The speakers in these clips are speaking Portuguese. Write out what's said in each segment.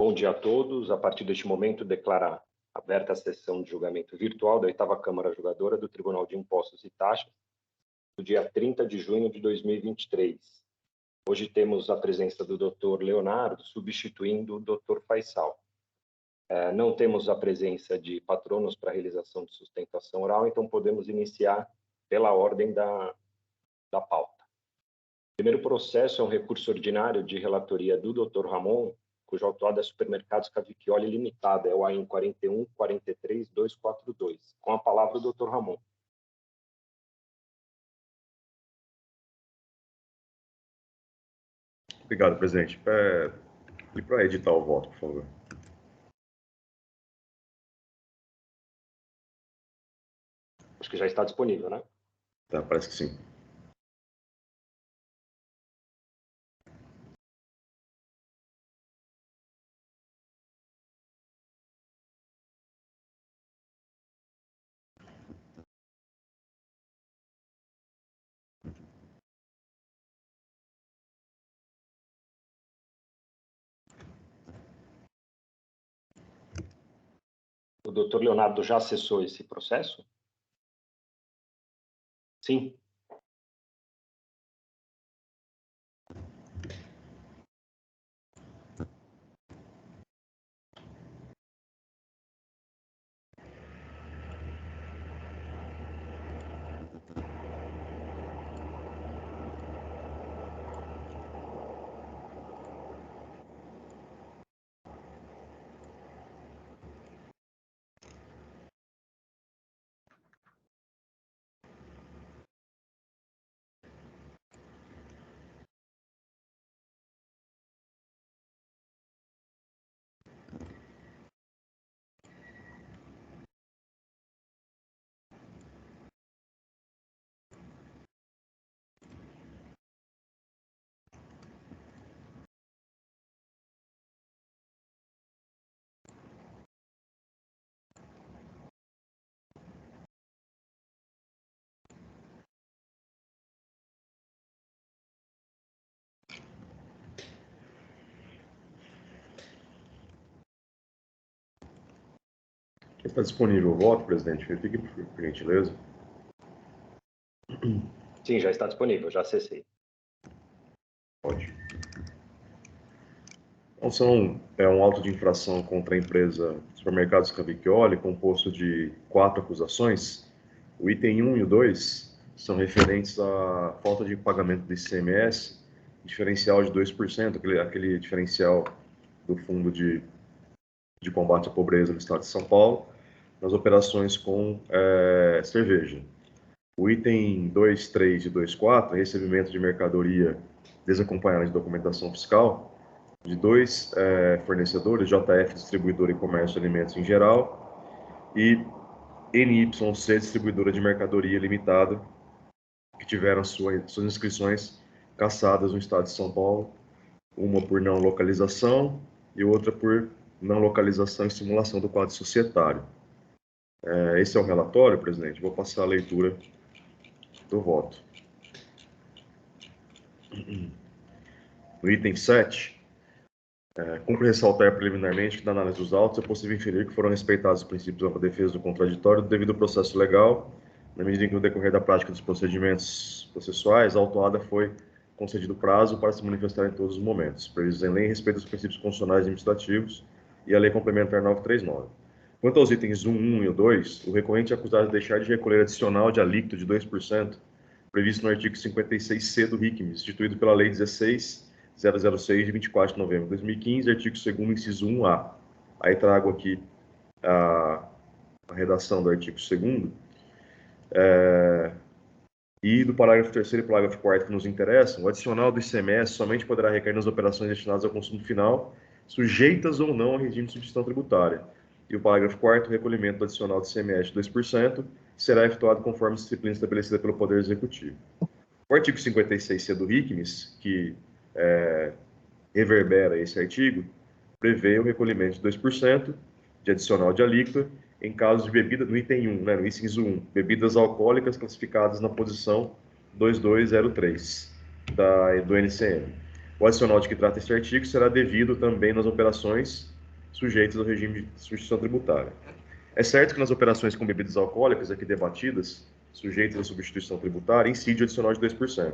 Bom dia a todos. A partir deste momento, declaro aberta a sessão de julgamento virtual da 8ª Câmara Julgadora do Tribunal de Impostos e Taxas, do dia 30 de junho de 2023. Hoje temos a presença do Dr. Leonardo, substituindo o Dr. Faisal. Não temos a presença de patronos para a realização de sustentação oral, então podemos iniciar pela ordem da pauta. O primeiro processo é um recurso ordinário de relatoria do Dr. Ramon, cujo autuado é Supermercados Cavicchioli Limitada, é o AIN 41-43-242. Com a palavra o Dr. Ramon. Obrigado, presidente. E para editar o voto, por favor. Acho que já está disponível, né? Tá, parece que sim. O Dr. Leonardo já acessou esse processo? Sim. Está disponível o voto, presidente? Verifique, por gentileza. Sim, já está disponível, já acessei. Pode. Então, é um auto de infração contra a empresa Supermercados Cavicchioli, composto de 4 acusações. O item 1 e o 2 são referentes à falta de pagamento do ICMS, diferencial de 2%, aquele diferencial do Fundo de Combate à Pobreza do Estado de São Paulo, nas operações com cerveja. O item 2, 3 e 2, 4, recebimento de mercadoria desacompanhada de documentação fiscal, de 2 fornecedores, JF Distribuidora e Comércio de Alimentos em geral, e NYC Distribuidora de Mercadoria Limitada, que tiveram suas inscrições cassadas no Estado de São Paulo, uma por não localização e outra por não localização e simulação do quadro societário. Esse é o relatório, presidente. Vou passar a leitura do voto. No item 7, cumpre ressaltar preliminarmente que, na análise dos autos, é possível inferir que foram respeitados os princípios da defesa do contraditório devido ao processo legal, na medida em que, no decorrer da prática dos procedimentos processuais, a autuada foi concedido prazo para se manifestar em todos os momentos, previstos em lei em respeito aos princípios constitucionais e administrativos e a Lei Complementar 939. Quanto aos itens 1 e o 2, o recorrente é acusado de deixar de recolher adicional de alíquota de 2%, previsto no artigo 56C do RICMES, instituído pela Lei 16.006, de 24 de novembro de 2015, artigo 2º, inciso 1A. Aí trago aqui a redação do artigo 2º, e do parágrafo 3º e parágrafo 4º que nos interessam. O adicional do ICMS somente poderá recair nas operações destinadas ao consumo final, sujeitas ou não ao regime de substituição tributária. E o parágrafo 4º, o recolhimento do adicional do ICMS de 2% será efetuado conforme a disciplina estabelecida pelo Poder Executivo. O artigo 56C do RICMES, que reverbera esse artigo, prevê o recolhimento de 2% de adicional de alíquota em casos de bebida, no item 1, no inciso 1, bebidas alcoólicas classificadas na posição 2203 do NCM. O adicional de que trata este artigo será devido também nas operações sujeitos ao regime de substituição tributária. É certo que nas operações com bebidas alcoólicas aqui debatidas, sujeitas à substituição tributária, incide o adicional de 2%.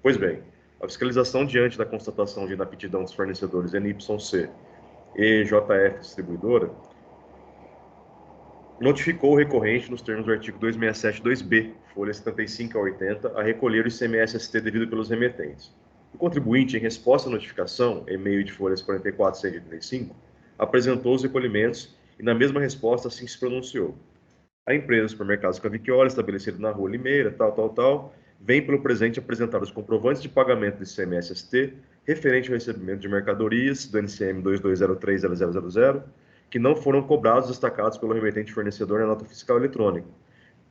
Pois bem, a fiscalização diante da constatação de inaptidão dos fornecedores NYC e JF Distribuidora notificou o recorrente, nos termos do artigo 267.2b, folhas 75 a 80, a recolher o ICMS-ST devido pelos remetentes. O contribuinte, em resposta à notificação, em meio de folhas 44 a 185, apresentou os recolhimentos e, na mesma resposta, assim se pronunciou. A empresa Supermercados Cavicchioli, estabelecida na Rua Limeira, vem pelo presente apresentar os comprovantes de pagamento do ICMS-ST referente ao recebimento de mercadorias do NCM 22030000, que não foram cobrados destacados pelo remetente fornecedor na nota fiscal eletrônica.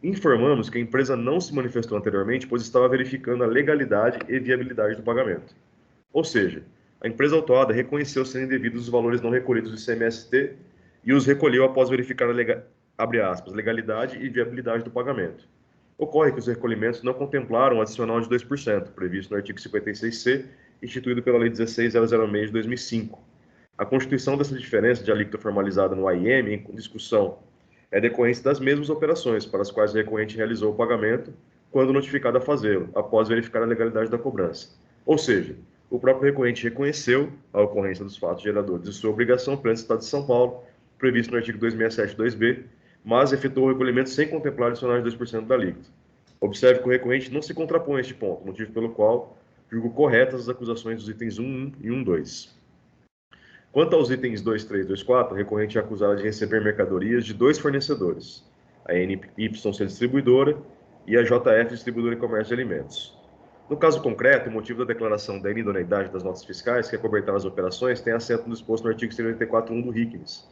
Informamos que a empresa não se manifestou anteriormente, pois estava verificando a legalidade e viabilidade do pagamento. Ou seja, a empresa autuada reconheceu serem devidos os valores não recolhidos do ICMS-ST e os recolheu após verificar a legalidade e viabilidade do pagamento. Ocorre que os recolhimentos não contemplaram o adicional de 2%, previsto no artigo 56C, instituído pela Lei 16.006 de 2005. A constituição dessa diferença de alíquota formalizada no AIM em discussão é decorrência das mesmas operações para as quais o recorrente realizou o pagamento quando notificado a fazê-lo, após verificar a legalidade da cobrança. Ou seja, o próprio recorrente reconheceu a ocorrência dos fatos geradores de sua obrigação perante o Estado de São Paulo, previsto no artigo 267.2b, mas efetuou o recolhimento sem contemplar adicionais de 2% da alíquota. Observe que o recorrente não se contrapõe a este ponto, motivo pelo qual julgo corretas as acusações dos itens 1.1 e 1.2. Quanto aos itens 2, 3, 2, 4, o recorrente é acusado de receber mercadorias de dois fornecedores, a NYC Distribuidora e a JF Distribuidora e Comércio de Alimentos. No caso concreto, o motivo da declaração da inidoneidade das notas fiscais, que acobertaram as operações, tem assento no disposto no artigo 184.1 do RICMES,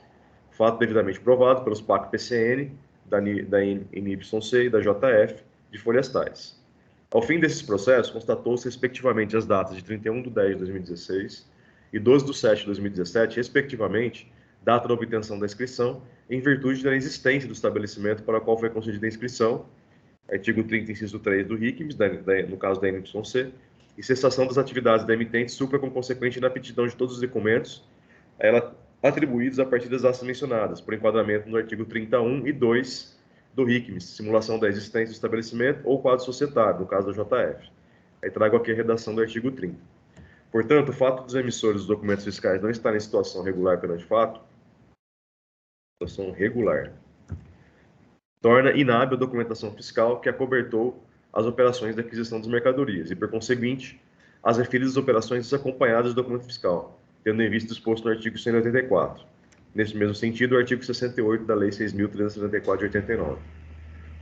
fato devidamente provado pelos PAC-PCN, da NYC e da JF, de folhas tais. Ao fim desses processos, constatou-se respectivamente as datas de 31/10/2016 e 12/7/2017, respectivamente, data da obtenção da inscrição, em virtude da existência do estabelecimento para o qual foi concedida a inscrição, artigo 30, inciso 3 do RICMES, no caso da NYC, e cessação das atividades da emitente supra com consequente inaptidão de todos os documentos a ela atribuídos a partir das atas mencionadas, por enquadramento no artigo 31 e 2 do RICMES, simulação da existência do estabelecimento ou quadro societário, no caso da JF. Aí trago aqui a redação do artigo 30. Portanto, o fato dos emissores dos documentos fiscais não estarem em situação regular perante fato, situação regular, torna inábil a documentação fiscal que acobertou as operações de aquisição das mercadorias e, por conseguinte, as referidas operações desacompanhadas do documento fiscal, tendo em vista disposto no artigo 184. Nesse mesmo sentido, o artigo 68 da Lei 6.374 de 89.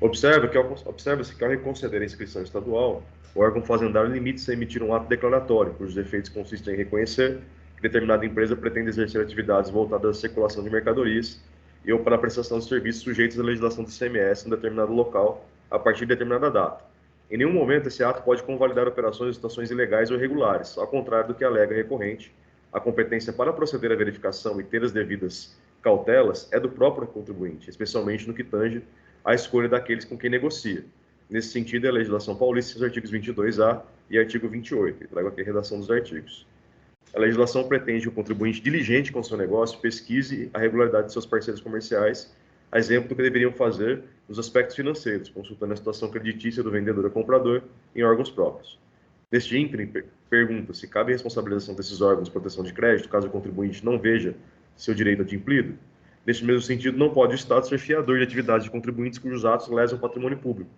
Observa-se que, ao reconsiderar a inscrição estadual, o órgão fazendário limite-se a emitir um ato declaratório, cujos efeitos consistem em reconhecer que determinada empresa pretende exercer atividades voltadas à circulação de mercadorias e ou para a prestação de serviços sujeitos à legislação do ICMS em determinado local, a partir de determinada data. Em nenhum momento esse ato pode convalidar operações ou situações ilegais ou irregulares, ao contrário do que alega recorrente. A competência para proceder à verificação e ter as devidas cautelas é do próprio contribuinte, especialmente no que tange à escolha daqueles com quem negocia. Nesse sentido, é a legislação paulista, seus artigos 22A e artigo 28. E trago aqui a redação dos artigos. A legislação pretende que o contribuinte diligente com o seu negócio pesquise a regularidade de seus parceiros comerciais, a exemplo do que deveriam fazer nos aspectos financeiros, consultando a situação creditícia do vendedor ou comprador em órgãos próprios. Neste ínterim, pergunta se cabe a responsabilização desses órgãos de proteção de crédito, caso o contribuinte não veja seu direito adimplido. Neste mesmo sentido, não pode o Estado ser fiador de atividades de contribuintes cujos atos lesam o patrimônio público.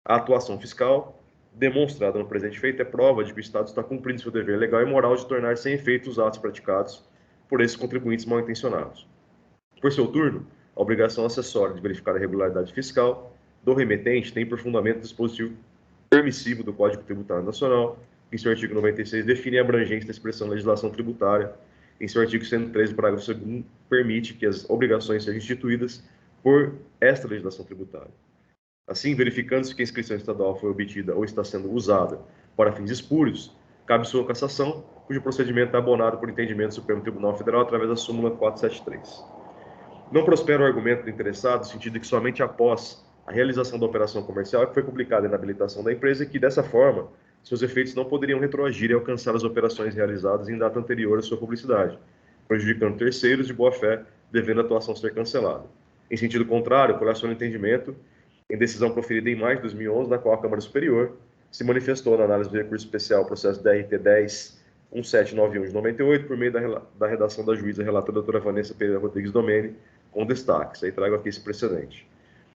A atuação fiscal, demonstrada no presente feito, é prova de que o Estado está cumprindo seu dever legal e moral de tornar sem efeito os atos praticados por esses contribuintes mal intencionados. Por seu turno, a obrigação acessória de verificar a regularidade fiscal do remetente tem por fundamento o dispositivo permissivo do Código Tributário Nacional, que em seu artigo 96 define a abrangência da expressão legislação tributária. Em seu artigo 113, parágrafo 2º, permite que as obrigações sejam instituídas por esta legislação tributária. Assim, verificando-se que a inscrição estadual foi obtida ou está sendo usada para fins espúrios, cabe sua cassação, cujo procedimento é abonado por entendimento do Supremo Tribunal Federal através da súmula 473. Não prospera o argumento do interessado, no sentido de que somente após a realização da operação comercial é que foi publicada a inabilitação da empresa e que, dessa forma, seus efeitos não poderiam retroagir e alcançar as operações realizadas em data anterior à sua publicidade, prejudicando terceiros de boa-fé, devendo a atuação ser cancelada. Em sentido contrário, colaciona o entendimento em decisão proferida em maio de 2011, na qual a Câmara Superior se manifestou na análise do recurso especial processo DRT 10.1791 de 98, por meio da redação da juíza relatora doutora Vanessa Pereira Rodrigues Domene, com destaques. Aí trago aqui esse precedente.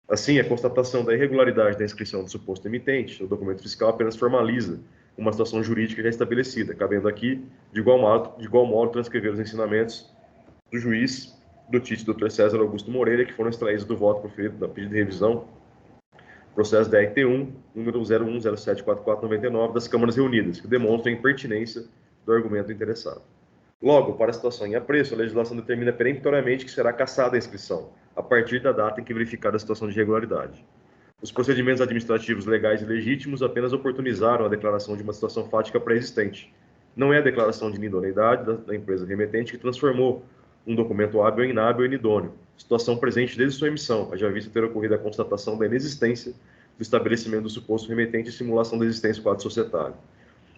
Assim, a constatação da irregularidade da inscrição do suposto emitente no documento fiscal apenas formaliza uma situação jurídica já estabelecida, cabendo aqui, de igual modo, transcrever os ensinamentos do juiz do TIT, Dr. César Augusto Moreira, que foram extraídos do voto proferido na pedido de revisão, processo DRT1, número 01074499, das Câmaras Reunidas, que demonstram a impertinência do argumento interessado. Logo, para a situação em apreço, a legislação determina peremptoriamente que será cassada a inscrição, a partir da data em que verificada a situação de irregularidade. Os procedimentos administrativos legais e legítimos apenas oportunizaram a declaração de uma situação fática pré-existente. Não é a declaração de inidoneidade da empresa remetente que transformou um documento hábil em inábil e inidôneo, situação presente desde sua emissão, haja vista ter ocorrido a constatação da inexistência do estabelecimento do suposto remetente e simulação da existência do quadro societário.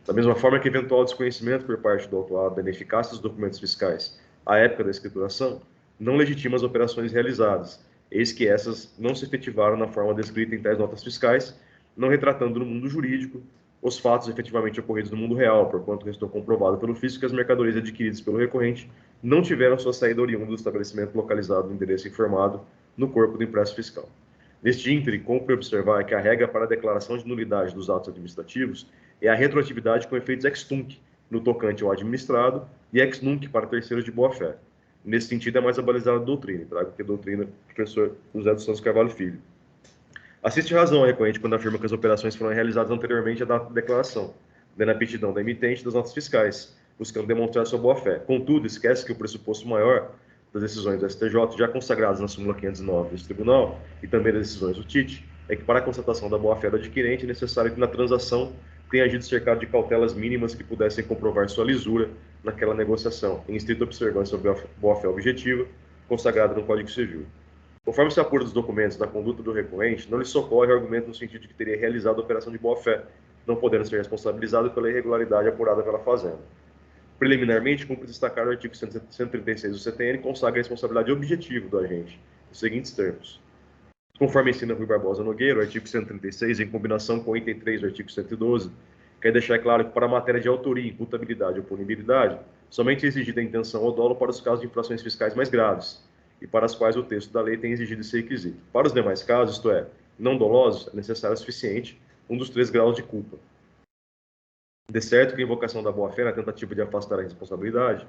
Da mesma forma que eventual desconhecimento por parte do autuado da ineficácia dos documentos fiscais à época da escrituração não legitima as operações realizadas, eis que essas não se efetivaram na forma descrita em tais notas fiscais, não retratando no mundo jurídico os fatos efetivamente ocorridos no mundo real, porquanto restou comprovado pelo fisco que as mercadorias adquiridas pelo recorrente não tiveram sua saída oriunda do estabelecimento localizado no endereço informado no corpo do impresso fiscal. Neste ínterim, cumpre observar que a regra para a declaração de nulidade dos atos administrativos é a retroatividade com efeitos ex tunc no tocante ao administrado e ex nunc para terceiros de boa-fé. Nesse sentido, é mais abalizada a doutrina. Trago aqui a doutrina do professor José dos Santos Carvalho Filho. Assiste razão ao recorrente quando afirma que as operações foram realizadas anteriormente à data da declaração, dando a aptidão da emitente das notas fiscais, buscando demonstrar sua boa-fé. Contudo, esquece que o pressuposto maior das decisões do STJ, já consagradas na súmula 509 deste tribunal, e também das decisões do TIT, é que para a constatação da boa-fé do adquirente é necessário que na transação tenha agido cercado de cautelas mínimas que pudessem comprovar sua lisura naquela negociação, em estrita observância sobre a boa-fé objetiva, consagrada no Código Civil. Conforme se apura dos documentos da conduta do recorrente, não lhe socorre o argumento no sentido de que teria realizado a operação de boa-fé, não podendo ser responsabilizado pela irregularidade apurada pela Fazenda. Preliminarmente, cumpre destacar o artigo 136 do CTN, que consagra a responsabilidade objetiva do agente, nos seguintes termos. Conforme ensina Rui Barbosa Nogueira, o artigo 136, em combinação com o item 3 do artigo 112, quer deixar claro que para a matéria de autoria, imputabilidade ou punibilidade, somente é exigida a intenção ou dolo para os casos de infrações fiscais mais graves, e para as quais o texto da lei tem exigido esse requisito. Para os demais casos, isto é, não dolosos, é necessário o suficiente um dos 3 graus de culpa. De certo que a invocação da boa-fé na tentativa de afastar a responsabilidade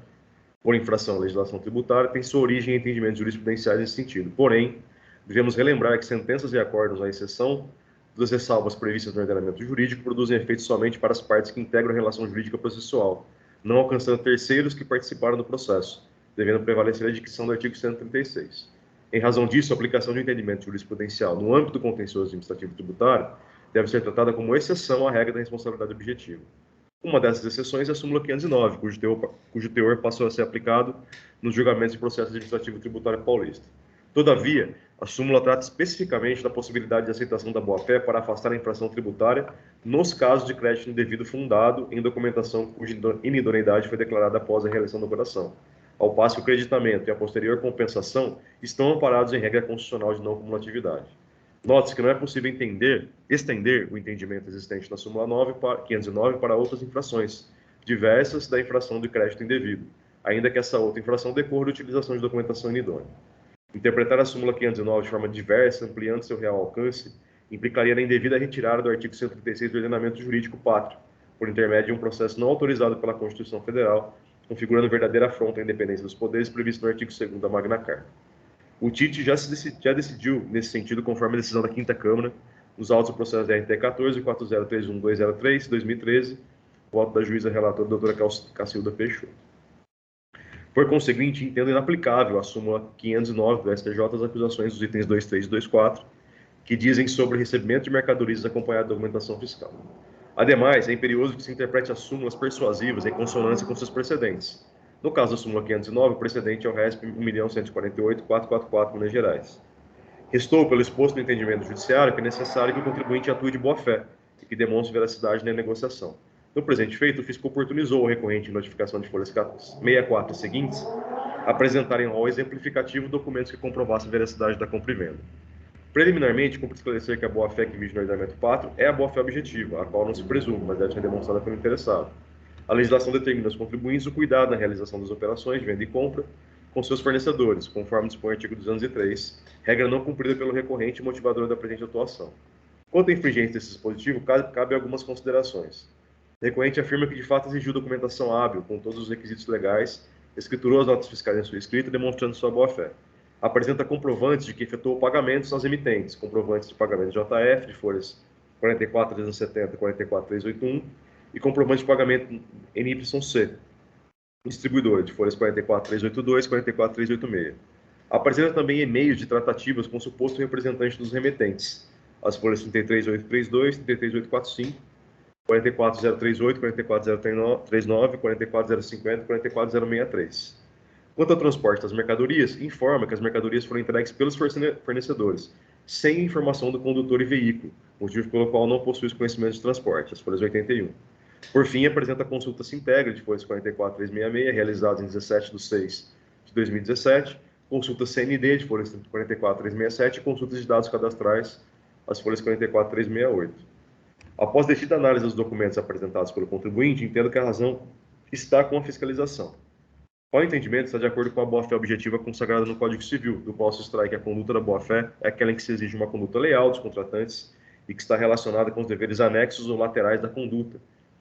por infração à legislação tributária tem sua origem em entendimentos jurisprudenciais nesse sentido. Porém, devemos relembrar que sentenças e acordos, à exceção das ressalvas previstas no ordenamento jurídico, produzem efeitos somente para as partes que integram a relação jurídica processual, não alcançando terceiros que participaram do processo, devendo prevalecer a dicção do artigo 136. Em razão disso, a aplicação de um entendimento jurisprudencial no âmbito do contencioso administrativo tributário deve ser tratada como exceção à regra da responsabilidade objetiva. Uma dessas exceções é a súmula 509, cujo teor passou a ser aplicado nos julgamentos de processo administrativo tributário paulista. Todavia, a súmula trata especificamente da possibilidade de aceitação da boa-fé para afastar a infração tributária nos casos de crédito indevido fundado em documentação cuja inidoneidade foi declarada após a realização da operação, ao passo que o creditamento e a posterior compensação estão amparados em regra constitucional de não cumulatividade. Note-se que não é possível estender o entendimento existente na súmula 509 para outras infrações, diversas da infração de crédito indevido, ainda que essa outra infração decorra da utilização de documentação inidônea. Interpretar a súmula 509 de forma diversa, ampliando seu real alcance, implicaria na indevida retirada do artigo 136 do ordenamento jurídico pátrio, por intermédio de um processo não autorizado pela Constituição Federal, configurando verdadeira afronta à independência dos poderes previsto no artigo 2º da Magna Carta. O TIT já decidiu nesse sentido, conforme a decisão da 5ª Câmara, nos autos do processo DRT 14, 4031203, 2013, voto da juíza relatora doutora Cacilda Peixoto. Por conseguinte, entendo inaplicável a súmula 509 do STJ as acusações dos itens 23 e 24, que dizem sobre recebimento de mercadorias acompanhado de documentação fiscal. Ademais, é imperioso que se interprete as súmulas persuasivas em consonância com seus precedentes. No caso da súmula 509, o precedente é o RESP 1.148.444, Minas Gerais. Restou, pelo exposto no entendimento judiciário, que é necessário que o contribuinte atue de boa-fé e que demonstre veracidade na negociação. No presente feito, o fisco oportunizou o recorrente em notificação de folhas 64 e seguintes apresentarem ao exemplificativo documentos que comprovassem a veracidade da compra e venda. Preliminarmente, cumpre esclarecer que a boa-fé que vige no ordenamento pátrio é a boa-fé objetiva, a qual não se presume, mas deve ser demonstrada pelo interessado. A legislação determina aos contribuintes o cuidado na realização das operações de venda e compra com seus fornecedores, conforme dispõe o artigo 203, regra não cumprida pelo recorrente e motivadora da presente atuação. Quanto à infringência desse dispositivo, cabe algumas considerações. O recorrente afirma que de fato exigiu documentação hábil, com todos os requisitos legais, escriturou as notas fiscais em sua escrita, demonstrando sua boa-fé. Apresenta comprovantes de que efetuou pagamentos às emitentes, comprovantes de pagamento de JF, de folhas 44.370 e 44.381, e comprovante de pagamento NYC, distribuidor, de folhas 44.382 e 44.386. Apresenta também e-mails de tratativas com o suposto representante dos remetentes, as folhas 33.832, 33.845, 44.038, 44.039, 44.050 e 44.063. Quanto ao transporte das mercadorias, informa que as mercadorias foram entregues pelos fornecedores, sem informação do condutor e veículo, motivo pelo qual não possui os conhecimentos de transporte, as folhas 81. Por fim, apresenta a consulta Sintegra de folhas 44.366, realizadas em 17/6/2017, consulta CND de folhas 44.367 e consultas de dados cadastrais, as folhas 44.368. Após detida análise dos documentos apresentados pelo contribuinte, entendo que a razão está com a fiscalização. Qual entendimento está de acordo com a boa-fé objetiva consagrada no Código Civil, do qual se extrai que a conduta da boa-fé é aquela em que se exige uma conduta leal dos contratantes e que está relacionada com os deveres anexos ou laterais da conduta,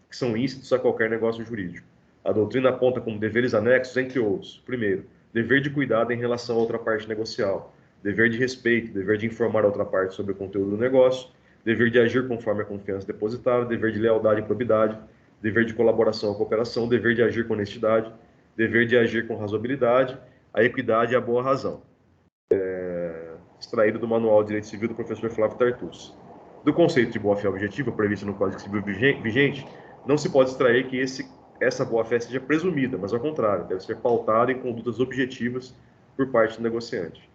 que são íncitos a qualquer negócio jurídico. A doutrina aponta como deveres anexos, entre outros: primeiro, dever de cuidado em relação à outra parte negocial, dever de respeito, dever de informar a outra parte sobre o conteúdo do negócio, dever de agir conforme a confiança depositada, dever de lealdade e probidade, dever de colaboração ou cooperação, dever de agir com honestidade, dever de agir com razoabilidade, a equidade e a boa razão. Extraído do Manual de Direito Civil do professor Flávio Tartus. Do conceito de boa-fé objetiva previsto no Código Civil vigente, não se pode extrair que essa boa-fé seja presumida, mas ao contrário, deve ser pautada em condutas objetivas por parte do negociante.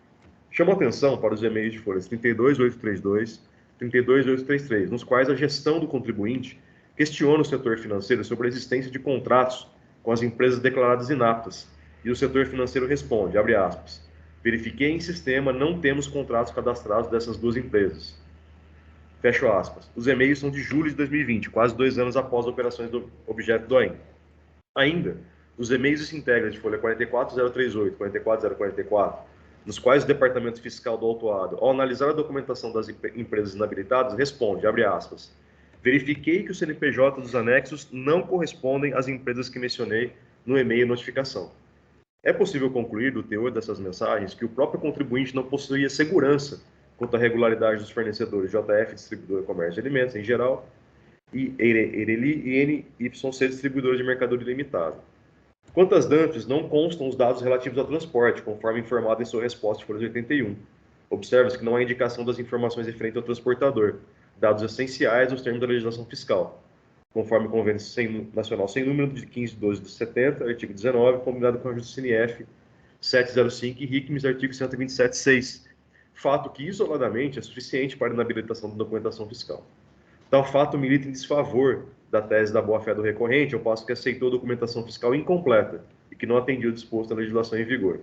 Chamo a atenção para os e-mails de folhas 32.832 e 32.833, nos quais a gestão do contribuinte questiona o setor financeiro sobre a existência de contratos com as empresas declaradas inaptas, e o setor financeiro responde, abre aspas, verifiquei em sistema, não temos contratos cadastrados dessas duas empresas. Fecho aspas. Os e-mails são de julho de 2020, quase 2 anos após as operações do objeto do AIM. Ainda, os e-mails se integram de folha 44.038 e 44.044, nos quais o Departamento Fiscal do autuado, ao analisar a documentação das empresas inabilitadas, responde, abre aspas, verifiquei que o CNPJ dos anexos não correspondem às empresas que mencionei no e-mail notificação. É possível concluir do teor dessas mensagens que o próprio contribuinte não possuía segurança quanto à regularidade dos fornecedores JF, distribuidor de comércio de alimentos em geral, e Eireli e NYC, distribuidor de mercadoria limitada. Quanto às DANFs, não constam os dados relativos ao transporte, conforme informado em sua resposta de folha 81. Observa-se que não há indicação das informações referentes ao transportador, dados essenciais aos termos da legislação fiscal, conforme o Convênio Nacional Sem Número de 15/12/70, artigo 19, combinado com a Justiça CNF 705 e RICMES, artigo 127.6, fato que isoladamente é suficiente para a inabilitação da documentação fiscal. Tal fato milita em desfavor da tese da boa-fé do recorrente, ao passo que aceitou documentação fiscal incompleta e que não atendia o disposto da legislação em vigor.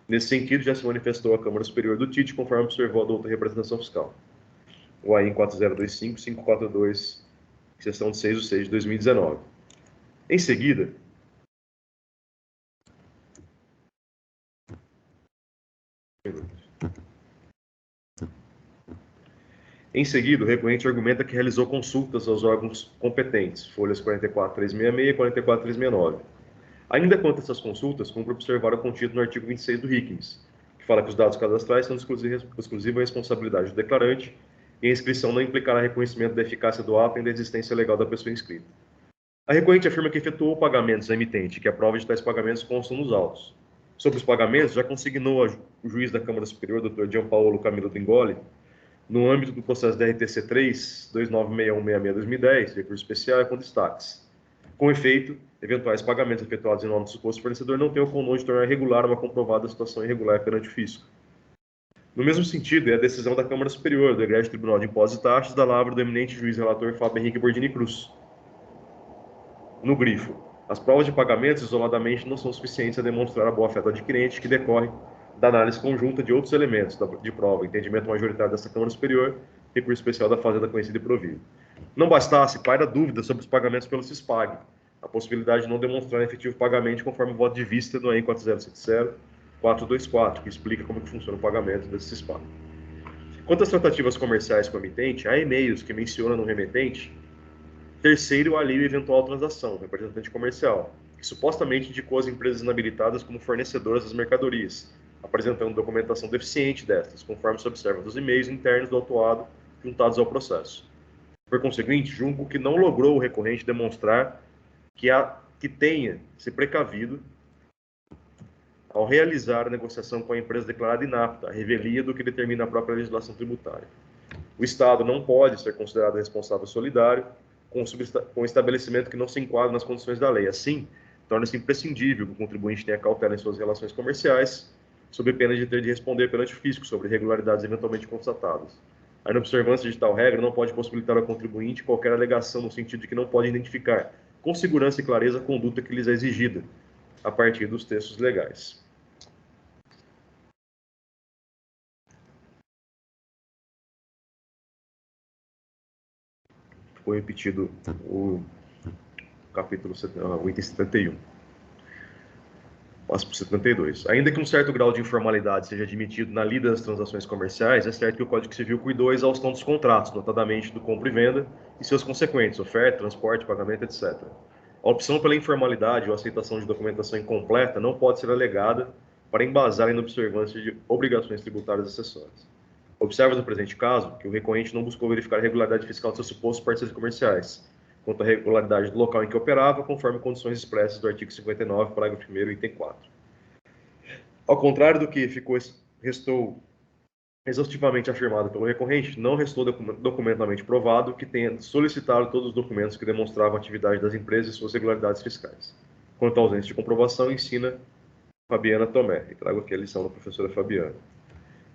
Nesse sentido, já se manifestou a Câmara Superior do TIT, conforme observou a douta representação fiscal. O AIM 4025-542, seção de 6/6 de 2019. Em seguida, o recorrente argumenta que realizou consultas aos órgãos competentes, folhas 44.366 e 44.369. Ainda quanto a essas consultas, cumpre observar o contido no artigo 26 do RICMES, que fala que os dados cadastrais são de exclusiva responsabilidade do declarante e a inscrição não implicará reconhecimento da eficácia do ato e da existência legal da pessoa inscrita. A recorrente afirma que efetuou pagamentos à emitente e que a prova de tais pagamentos constam nos autos. Sobre os pagamentos, já consignou o juiz da Câmara Superior, Dr. Gianpaolo Camilo Dingoli, no âmbito do processo da RTC 3, 296166-2010, recurso especial, com destaques. Com efeito, eventuais pagamentos efetuados em nome do suposto fornecedor não têm o condão de tornar regular uma comprovada situação irregular perante o fisco. No mesmo sentido, é a decisão da Câmara Superior, do Egrégio Tribunal de Impostos e Taxas, da lavra do eminente juiz relator Fábio Henrique Bordini Cruz. no grifo. As provas de pagamentos isoladamente não são suficientes a demonstrar a boa-fé do adquirente, que decorre da análise conjunta de outros elementos de prova, entendimento majoritário desta Câmara Superior, recurso especial da Fazenda conhecido e provido. Não bastasse, paira dúvida sobre os pagamentos pelo CISPAG, a possibilidade de não demonstrar efetivo pagamento conforme o voto de vista do EN 4070-424, que explica como que funciona o pagamento desse CISPAG. Quanto às tratativas comerciais com o emitente, há e-mails que mencionam no remetente terceiro alheio eventual transação, representante comercial, que supostamente indicou as empresas inabilitadas como fornecedoras das mercadorias, apresentando documentação deficiente destas, conforme se observa dos e-mails internos do autuado juntados ao processo. Por conseguinte, julgo que não logrou o recorrente demonstrar que tenha se precavido ao realizar a negociação com a empresa declarada inapta, a revelia do que determina a própria legislação tributária. O Estado não pode ser considerado responsável solidário com o estabelecimento que não se enquadra nas condições da lei. Assim, torna-se imprescindível que o contribuinte tenha cautela em suas relações comerciais, sob pena de ter de responder perante o fisco sobre irregularidades eventualmente constatadas. A inobservância de tal regra não pode possibilitar ao contribuinte qualquer alegação no sentido de que não pode identificar com segurança e clareza a conduta que lhes é exigida, a partir dos textos legais. Ficou repetido o capítulo, o item 71. Passo para o 72. Ainda que um certo grau de informalidade seja admitido na lida das transações comerciais, é certo que o Código Civil cuidou a exaustão dos contratos, notadamente do compra e venda e seus consequentes, oferta, transporte, pagamento, etc. A opção pela informalidade ou aceitação de documentação incompleta não pode ser alegada para embasar a inobservância de obrigações tributárias acessórias. Observa no presente caso que o recorrente não buscou verificar a regularidade fiscal de seus supostos parceiros comerciais, quanto à regularidade do local em que operava, conforme condições expressas do artigo 59, parágrafo 1º, item 4. Ao contrário do que restou exaustivamente afirmado pelo recorrente, não restou documentalmente provado que tenha solicitado todos os documentos que demonstravam a atividade das empresas e suas regularidades fiscais. Quanto à ausência de comprovação, ensina Fabiana Tomé. E trago aqui a lição da professora Fabiana.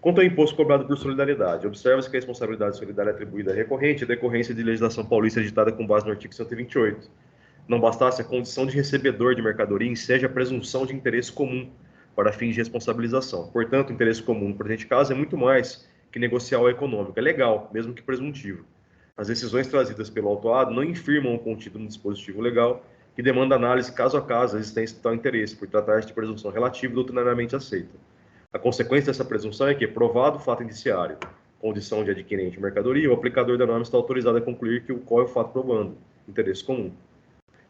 Quanto ao imposto cobrado por solidariedade, observa-se que a responsabilidade solidária atribuída à recorrente é decorrência de legislação paulista editada com base no artigo 128. Não bastasse a condição de recebedor de mercadoria enseja a presunção de interesse comum para fins de responsabilização. Portanto, o interesse comum no presente caso é muito mais que negocial ou econômico. É legal, mesmo que presuntivo. As decisões trazidas pelo autuado não infirmam o contido no dispositivo legal, que demanda análise caso a caso a existência de tal interesse, por tratar-se de presunção relativa e doutrinariamente aceita. A consequência dessa presunção é que, provado o fato indiciário, condição de adquirente de mercadoria, o aplicador da norma está autorizado a concluir que qual é o fato probando, interesse comum.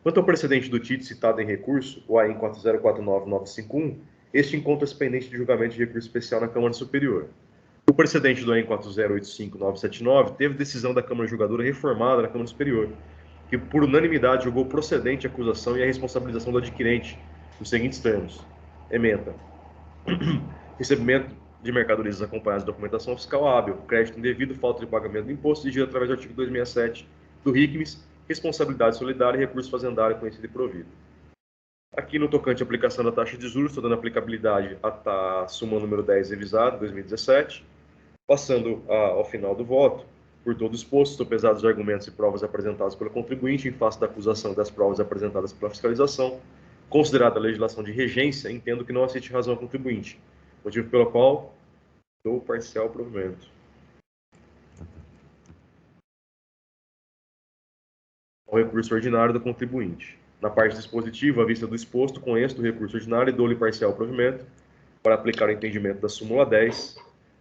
Quanto ao precedente do TIT citado em recurso, o AIN 4049951, este encontra-se pendente de julgamento de recurso especial na Câmara Superior. O precedente do AIN 4085979 teve decisão da Câmara Julgadora reformada na Câmara Superior, que por unanimidade julgou procedente a acusação e a responsabilização do adquirente, nos seguintes termos. Ementa. Recebimento de mercadorias acompanhadas de documentação fiscal hábil, crédito indevido, falta de pagamento do imposto, exigido através do artigo 267 do RICMES, responsabilidade solidária e recurso fazendário conhecido e provido. Aqui no tocante à aplicação da taxa de juros, estou dando aplicabilidade à súmula número 10 revisada, 2017, passando ao final do voto. Por todo exposto, estou pesados os argumentos e provas apresentados pelo contribuinte em face da acusação das provas apresentadas pela fiscalização. Considerada a legislação de regência, entendo que não assiste razão ao contribuinte, motivo pelo qual dou parcial provimento. Ao recurso ordinário do contribuinte. Na parte dispositiva, à vista do exposto, conheço do recurso ordinário e dou-lhe parcial provimento para aplicar o entendimento da súmula 10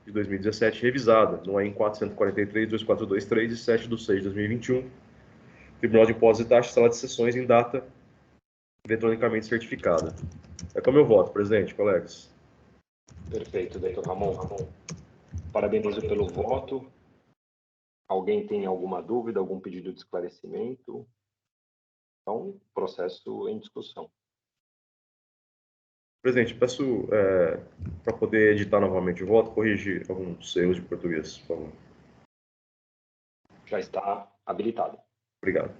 de 2017 revisada, no AIN 443, 2423 e 7 de 6 de 2021, Tribunal de Impostos e Taxas, sala de sessões em data eletronicamente certificada. É como eu voto, presidente, colegas. Perfeito, doutor Ramon. Parabenizo pelo voto. Alguém tem alguma dúvida, algum pedido de esclarecimento? Então, processo em discussão. Presidente, peço para poder editar novamente o voto, corrigir alguns erros de português, por favor. Já está habilitado. Obrigado.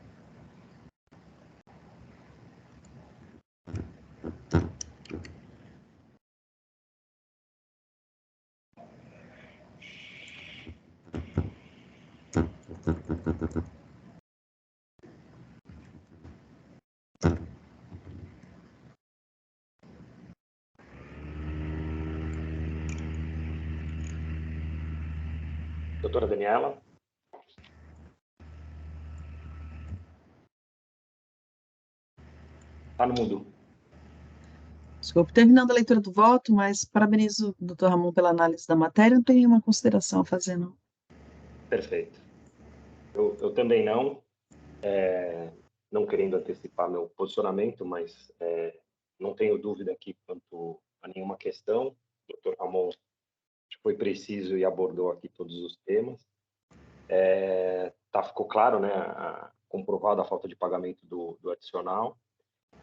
Daniela. Está no mudo. Desculpe, terminando a leitura do voto, mas parabenizo o doutor Ramon pela análise da matéria, não tem nenhuma consideração a fazer, não. Perfeito. Eu também não, não querendo antecipar meu posicionamento, mas não tenho dúvida aqui quanto a nenhuma questão. O doutor Ramon foi preciso e abordou aqui todos os temas. Ficou claro, né, comprovada a falta de pagamento do adicional,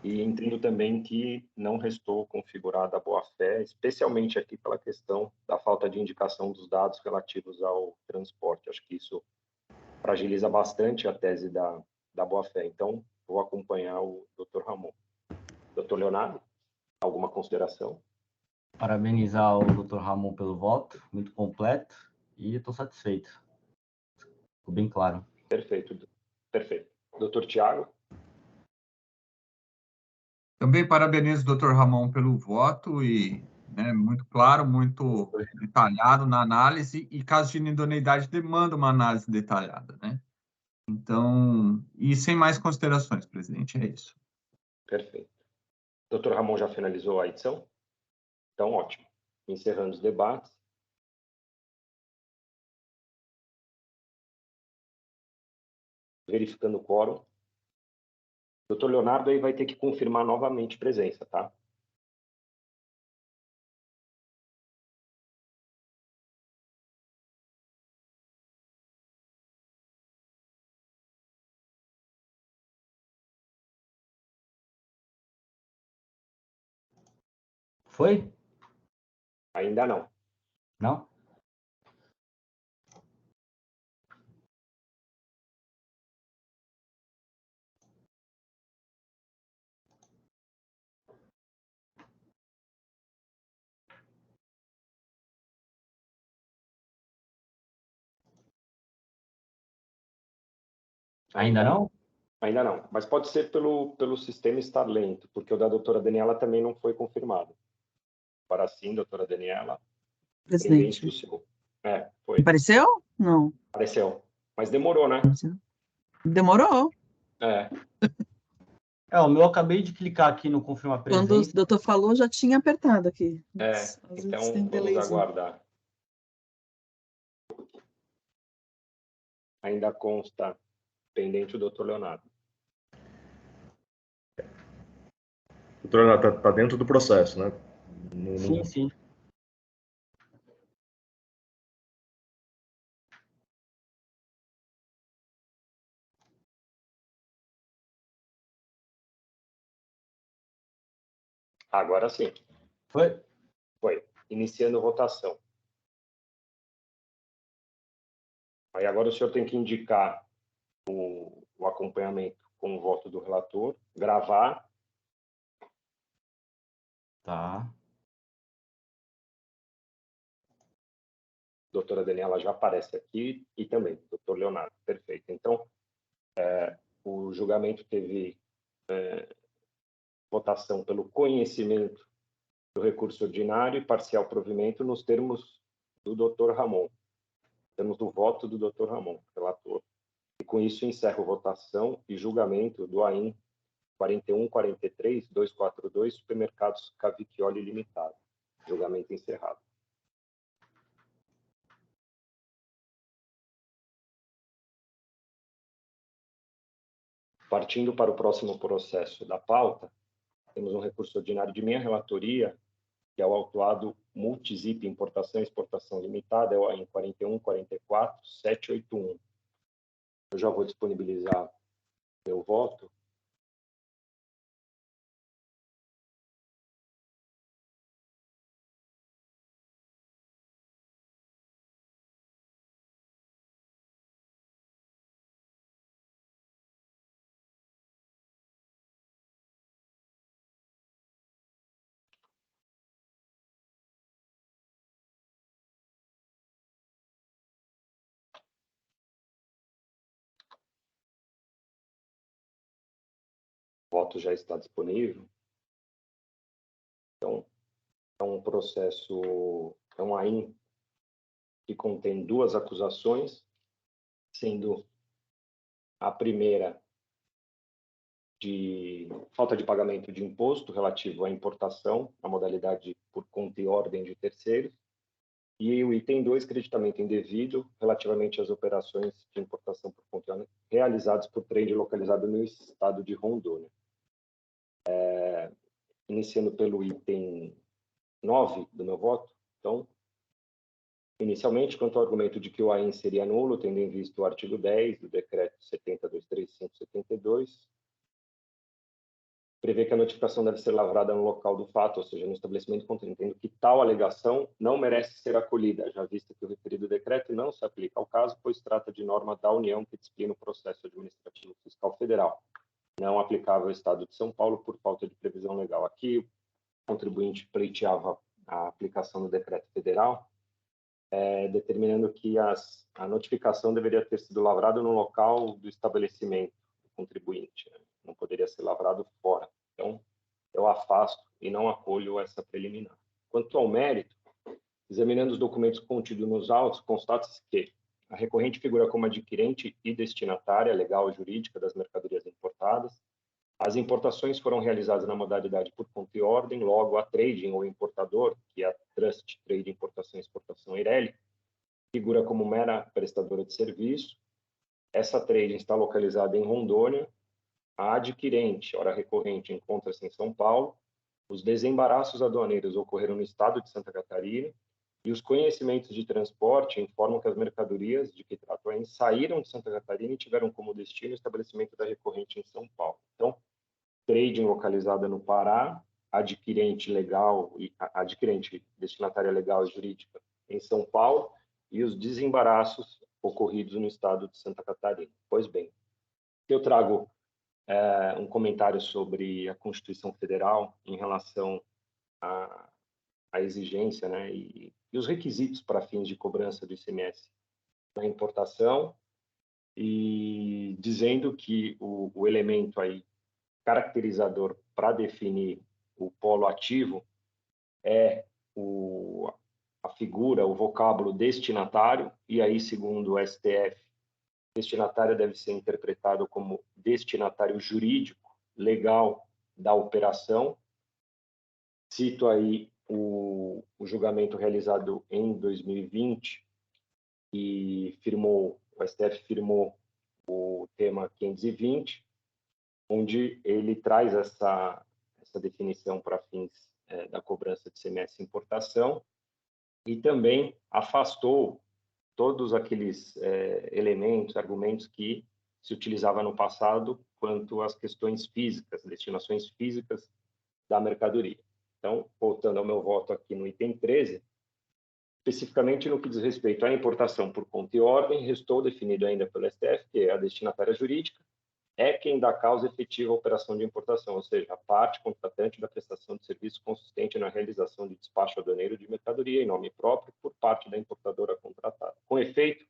e entendo também que não restou configurada a boa-fé, especialmente aqui pela questão da falta de indicação dos dados relativos ao transporte. Acho que isso fragiliza bastante a tese da boa-fé. Então, vou acompanhar o Dr. Ramon. Dr. Leonardo, alguma consideração? Parabenizar o Dr. Ramon pelo voto, muito completo, e estou satisfeito. Ficou bem claro. Perfeito, perfeito. Dr. Tiago? Também parabenizo o Dr. Ramon pelo voto e muito claro, muito detalhado na análise, e caso de idoneidade demanda uma análise detalhada, né? Então, e sem mais considerações, presidente, é isso. Perfeito. Dr. Ramon já finalizou a edição? Então, ótimo. Encerrando os debates. Verificando o quórum. Dr. Leonardo aí vai ter que confirmar novamente presença, tá? Foi? Ainda não. Não? Ainda não? Ainda não, mas pode ser pelo sistema estar lento, porque o da doutora Daniela também não foi confirmado. Para sim, doutora Daniela. Presidente. Do seu. Foi. Apareceu? Não. Apareceu. Mas demorou, né? Demorou. O meu eu acabei de clicar aqui no confirmar presença. Quando o doutor falou, já tinha apertado aqui. Então vamos aguardar. Ainda consta pendente o doutor Leonardo. Doutor Leonardo, está dentro do processo, né? Sim. Agora sim. Foi? Foi. Iniciando votação. Aí agora o senhor tem que indicar o acompanhamento com o voto do relator, gravar. Tá. Doutora Daniela já aparece aqui e também doutor Leonardo. Perfeito. Então, o julgamento teve votação pelo conhecimento do recurso ordinário e parcial provimento nos termos do doutor Ramon, termos do voto do doutor Ramon, relator. E com isso encerro votação e julgamento do AIM 4143-242, Supermercados Cavicchioli Limitado. Julgamento encerrado. Partindo para o próximo processo da pauta, temos um recurso ordinário de minha relatoria, que é o autuado Multizip Importação e Exportação Limitada, é o AIM 4144-781. Eu já vou disponibilizar meu voto. O voto já está disponível. Então, é um processo, é um AIM que contém duas acusações sendo a primeira de falta de pagamento de imposto relativo à importação, na modalidade por conta e ordem de terceiros, e o item 2, creditamento indevido relativamente às operações de importação por conta e ordem realizadas por trade localizado no estado de Rondônia. Iniciando pelo item 9 do meu voto, então, inicialmente, quanto ao argumento de que o AIN seria nulo, tendo em vista o artigo 10 do decreto 70.235/72, prevê que a notificação deve ser lavrada no local do fato, ou seja, no estabelecimento entendo que tal alegação não merece ser acolhida, já vista que o referido decreto não se aplica ao caso, pois trata de norma da União que disciplina o processo administrativo fiscal federal, não aplicável ao Estado de São Paulo por falta de previsão legal. Aqui, o contribuinte pleiteava a aplicação do decreto federal, determinando que a notificação deveria ter sido lavrada no local do estabelecimento do contribuinte, né? Não poderia ser lavrado fora. Então, eu afasto e não acolho essa preliminar. Quanto ao mérito, examinando os documentos contidos nos autos, constata-se que a recorrente figura como adquirente e destinatária legal e jurídica das mercadorias importadas. As importações foram realizadas na modalidade por conta e ordem, logo a trading ou importador, que é a Trust Trade Importação e Exportação Eireli, figura como mera prestadora de serviço. Essa trading está localizada em Rondônia. A adquirente, ora recorrente, encontra-se em São Paulo. Os desembaraços aduaneiros ocorreram no estado de Santa Catarina e os conhecimentos de transporte informam que as mercadorias de que trato aí saíram de Santa Catarina e tiveram como destino o estabelecimento da recorrente em São Paulo. Então, trading localizada no Pará, adquirente legal e adquirente destinatária legal e jurídica em São Paulo e os desembaraços ocorridos no estado de Santa Catarina. Pois bem, eu trago um comentário sobre a Constituição Federal em relação à exigência, né, e os requisitos para fins de cobrança do ICMS na importação, e dizendo que o elemento aí caracterizador para definir o polo ativo é a figura, o vocábulo destinatário, e aí, segundo o STF, destinatário deve ser interpretado como destinatário jurídico, legal da operação. Cito aí o julgamento realizado em 2020 e o STF firmou o tema 520, onde ele traz essa definição para fins da cobrança de ICMS importação e também afastou todos aqueles elementos, argumentos que se utilizava no passado quanto às questões físicas, destinações físicas da mercadoria. Então, voltando ao meu voto aqui no item 13, especificamente no que diz respeito à importação por conta e ordem, restou definido ainda pelo STF que a destinatária jurídica é quem dá causa efetiva à operação de importação, ou seja, a parte contratante da prestação de serviço consistente na realização de despacho aduaneiro de mercadoria em nome próprio por parte da importadora contratada. Com efeito,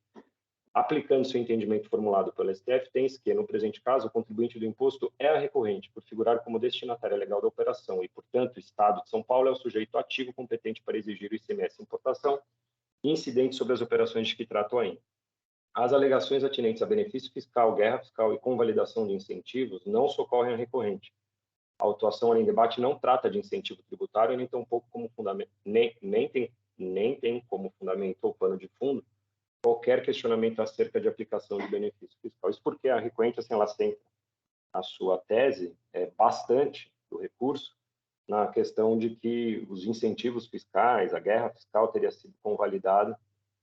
aplicando-se o entendimento formulado pelo STF, tem-se que, no presente caso, o contribuinte do imposto é a recorrente, por figurar como destinatária legal da operação, e, portanto, o Estado de São Paulo é o sujeito ativo competente para exigir o ICMS importação incidente sobre as operações de que trato ainda. As alegações atinentes a benefício fiscal, guerra fiscal e convalidação de incentivos não socorrem a recorrente. A autuação ali em debate não trata de incentivo tributário, nem tampouco como fundamento, nem tem como fundamento ou pano de fundo qualquer questionamento acerca de aplicação de benefício fiscal. Isso porque a recorrente, assim, ela centra a sua tese bastante do recurso na questão de que os incentivos fiscais, a guerra fiscal teria sido convalidada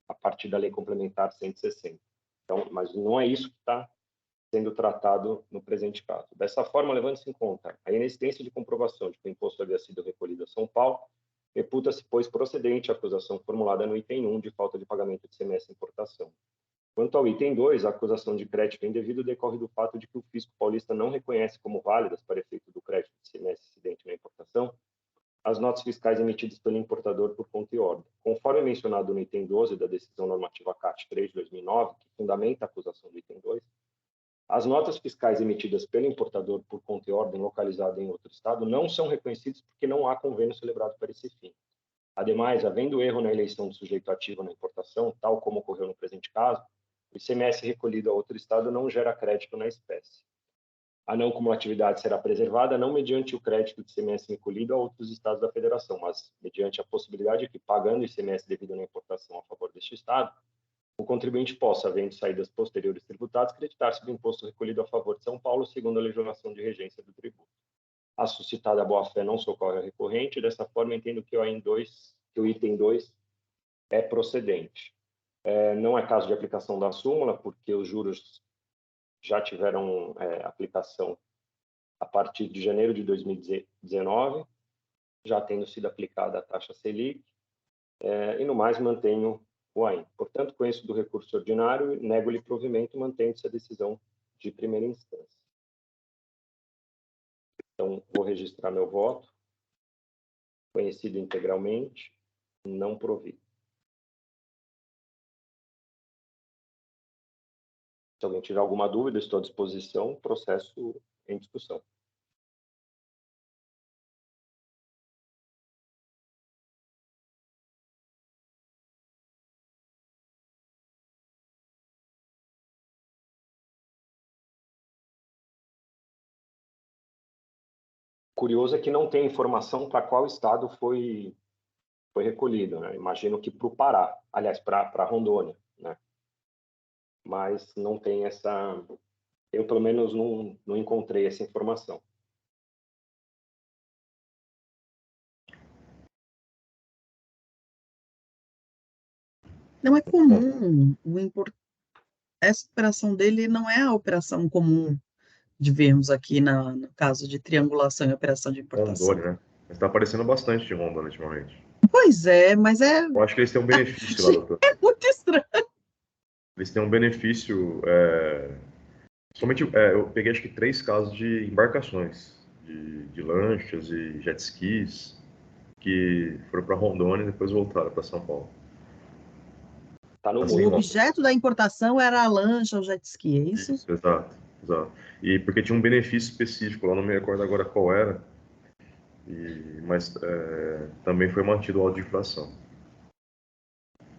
a partir da Lei Complementar 160. Então, mas não é isso que está sendo tratado no presente caso. Dessa forma, levando-se em conta a inexistência de comprovação de que o imposto havia sido recolhido a São Paulo, reputa-se, pois, procedente a acusação formulada no item 1 de falta de pagamento de ICMS importação. Quanto ao item 2, a acusação de crédito indevido decorre do fato de que o fisco paulista não reconhece como válidas para efeito do crédito de ICMS incidente na importação as notas fiscais emitidas pelo importador por conta e ordem. Conforme mencionado no item 12 da decisão normativa CAT 3 de 2009, que fundamenta a acusação do item 2, as notas fiscais emitidas pelo importador por conta e ordem localizada em outro estado não são reconhecidas porque não há convênio celebrado para esse fim. Ademais, havendo erro na eleição do sujeito ativo na importação, tal como ocorreu no presente caso, O ICMS recolhido a outro estado não gera crédito na espécie. A não cumulatividade será preservada não mediante o crédito de ICMS recolhido a outros estados da federação, mas mediante a possibilidade de que, pagando o ICMS devido na importação a favor deste estado, o contribuinte possa, havendo saídas posteriores tributadas, creditar-se do imposto recolhido a favor de São Paulo, segundo a legislação de regência do tributo. A suscitada boa-fé não socorre ao recorrente, dessa forma entendo que o item 2 é procedente. Não é caso de aplicação da súmula, porque os juros já tiveram aplicação a partir de janeiro de 2019, já tendo sido aplicada a taxa Selic, e no mais mantenho o AIM. Portanto, conheço do recurso ordinário, nego-lhe provimento, mantendo-se a decisão de primeira instância. Então, vou registrar meu voto. Conhecido integralmente, não provido. Se alguém tiver alguma dúvida, estou à disposição. Processo em discussão. Curioso é que não tem informação para qual estado foi recolhido, né? Imagino que para o Pará, aliás, para Rondônia, né? Mas não tem essa... Eu, pelo menos, não encontrei essa informação. Não é comum essa operação dele não é a operação comum de vermos aqui no caso de triangulação e operação de importação. Rondônia, né? Mas tá aparecendo bastante de Rondônia ultimamente. Pois é, mas é Eu acho que eles têm um benefício lá, doutor. muito estranho. Eles têm um benefício. Somente eu peguei acho que 3 casos de embarcações, de lanchas e jet skis, que foram para Rondônia e depois voltaram para São Paulo. Tá no Assim, O mundo. objeto da importação era a lancha, o jet ski, é isso? Isso, exato, exato. E porque tinha um benefício específico, lá não me recordo agora qual era, mas também foi mantido o auto de infração.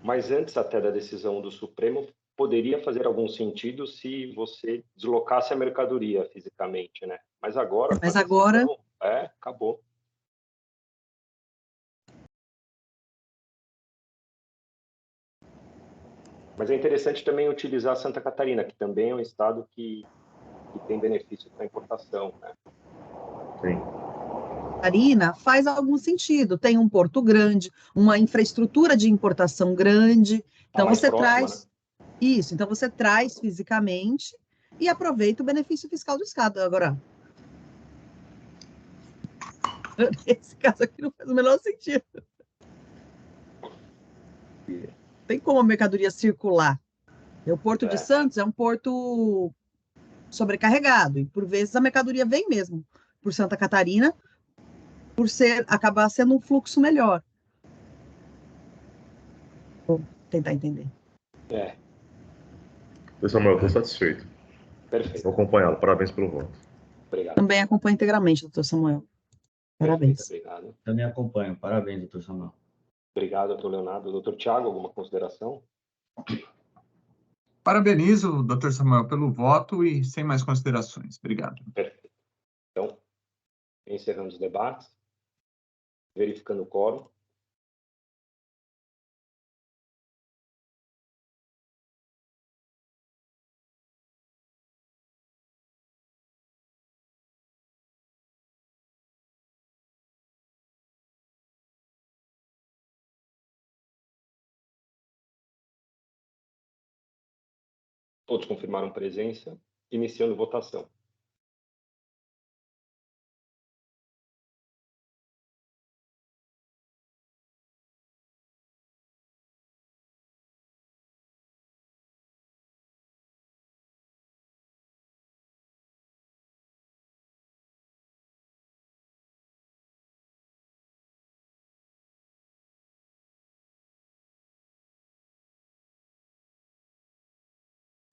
Mas antes até da decisão do Supremo, poderia fazer algum sentido se você deslocasse a mercadoria fisicamente, né? Mas agora, com a Mas agora, decisão, acabou. Mas é interessante também utilizar Santa Catarina, que também é um estado que tem benefício para importação, né? Sim. Catarina, faz algum sentido. Tem um porto grande, uma infraestrutura de importação grande. Então mais você próxima, traz né? isso, então você traz fisicamente e aproveita o benefício fiscal do Estado. Agora, esse caso aqui não faz o menor sentido. Tem como a mercadoria circular. O Porto de Santos é um porto sobrecarregado, e por vezes a mercadoria vem mesmo por Santa Catarina, por acabar sendo um fluxo melhor. Vou tentar entender. Samuel, estou satisfeito. Perfeito. Vou acompanhá-lo. Parabéns pelo voto. Obrigado. Também acompanho integralmente, doutor Samuel. Parabéns. Perfeito, obrigado. Também acompanho. Parabéns, doutor Samuel. Obrigado, doutor Leonardo. Doutor Tiago, alguma consideração? Parabenizo o Dr. Samuel pelo voto e sem mais considerações. Obrigado. Perfeito. Então, encerrando os debates, verificando o quórum. Todos confirmaram presença, iniciando votação.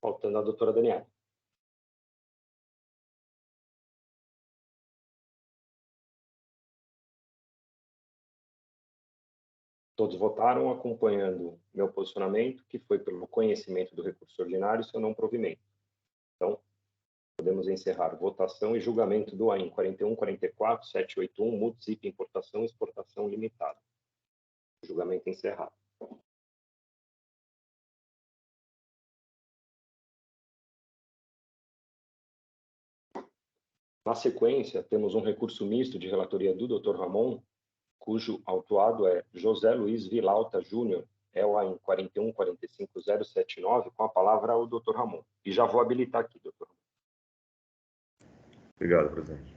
Faltando a doutora Daniela. Todos votaram acompanhando meu posicionamento, que foi pelo conhecimento do recurso ordinário e seu não provimento. Então, podemos encerrar votação e julgamento do AIN 41.44.781, Multisip Importação e Exportação Limitada. Julgamento encerrado. Na sequência, temos um recurso misto de relatoria do Dr. Ramon, cujo autuado é José Luiz Vilauta Júnior, é o AIN 41.45.079, com a palavra ao Dr. Ramon. E já vou habilitar aqui, doutor. Obrigado, presidente.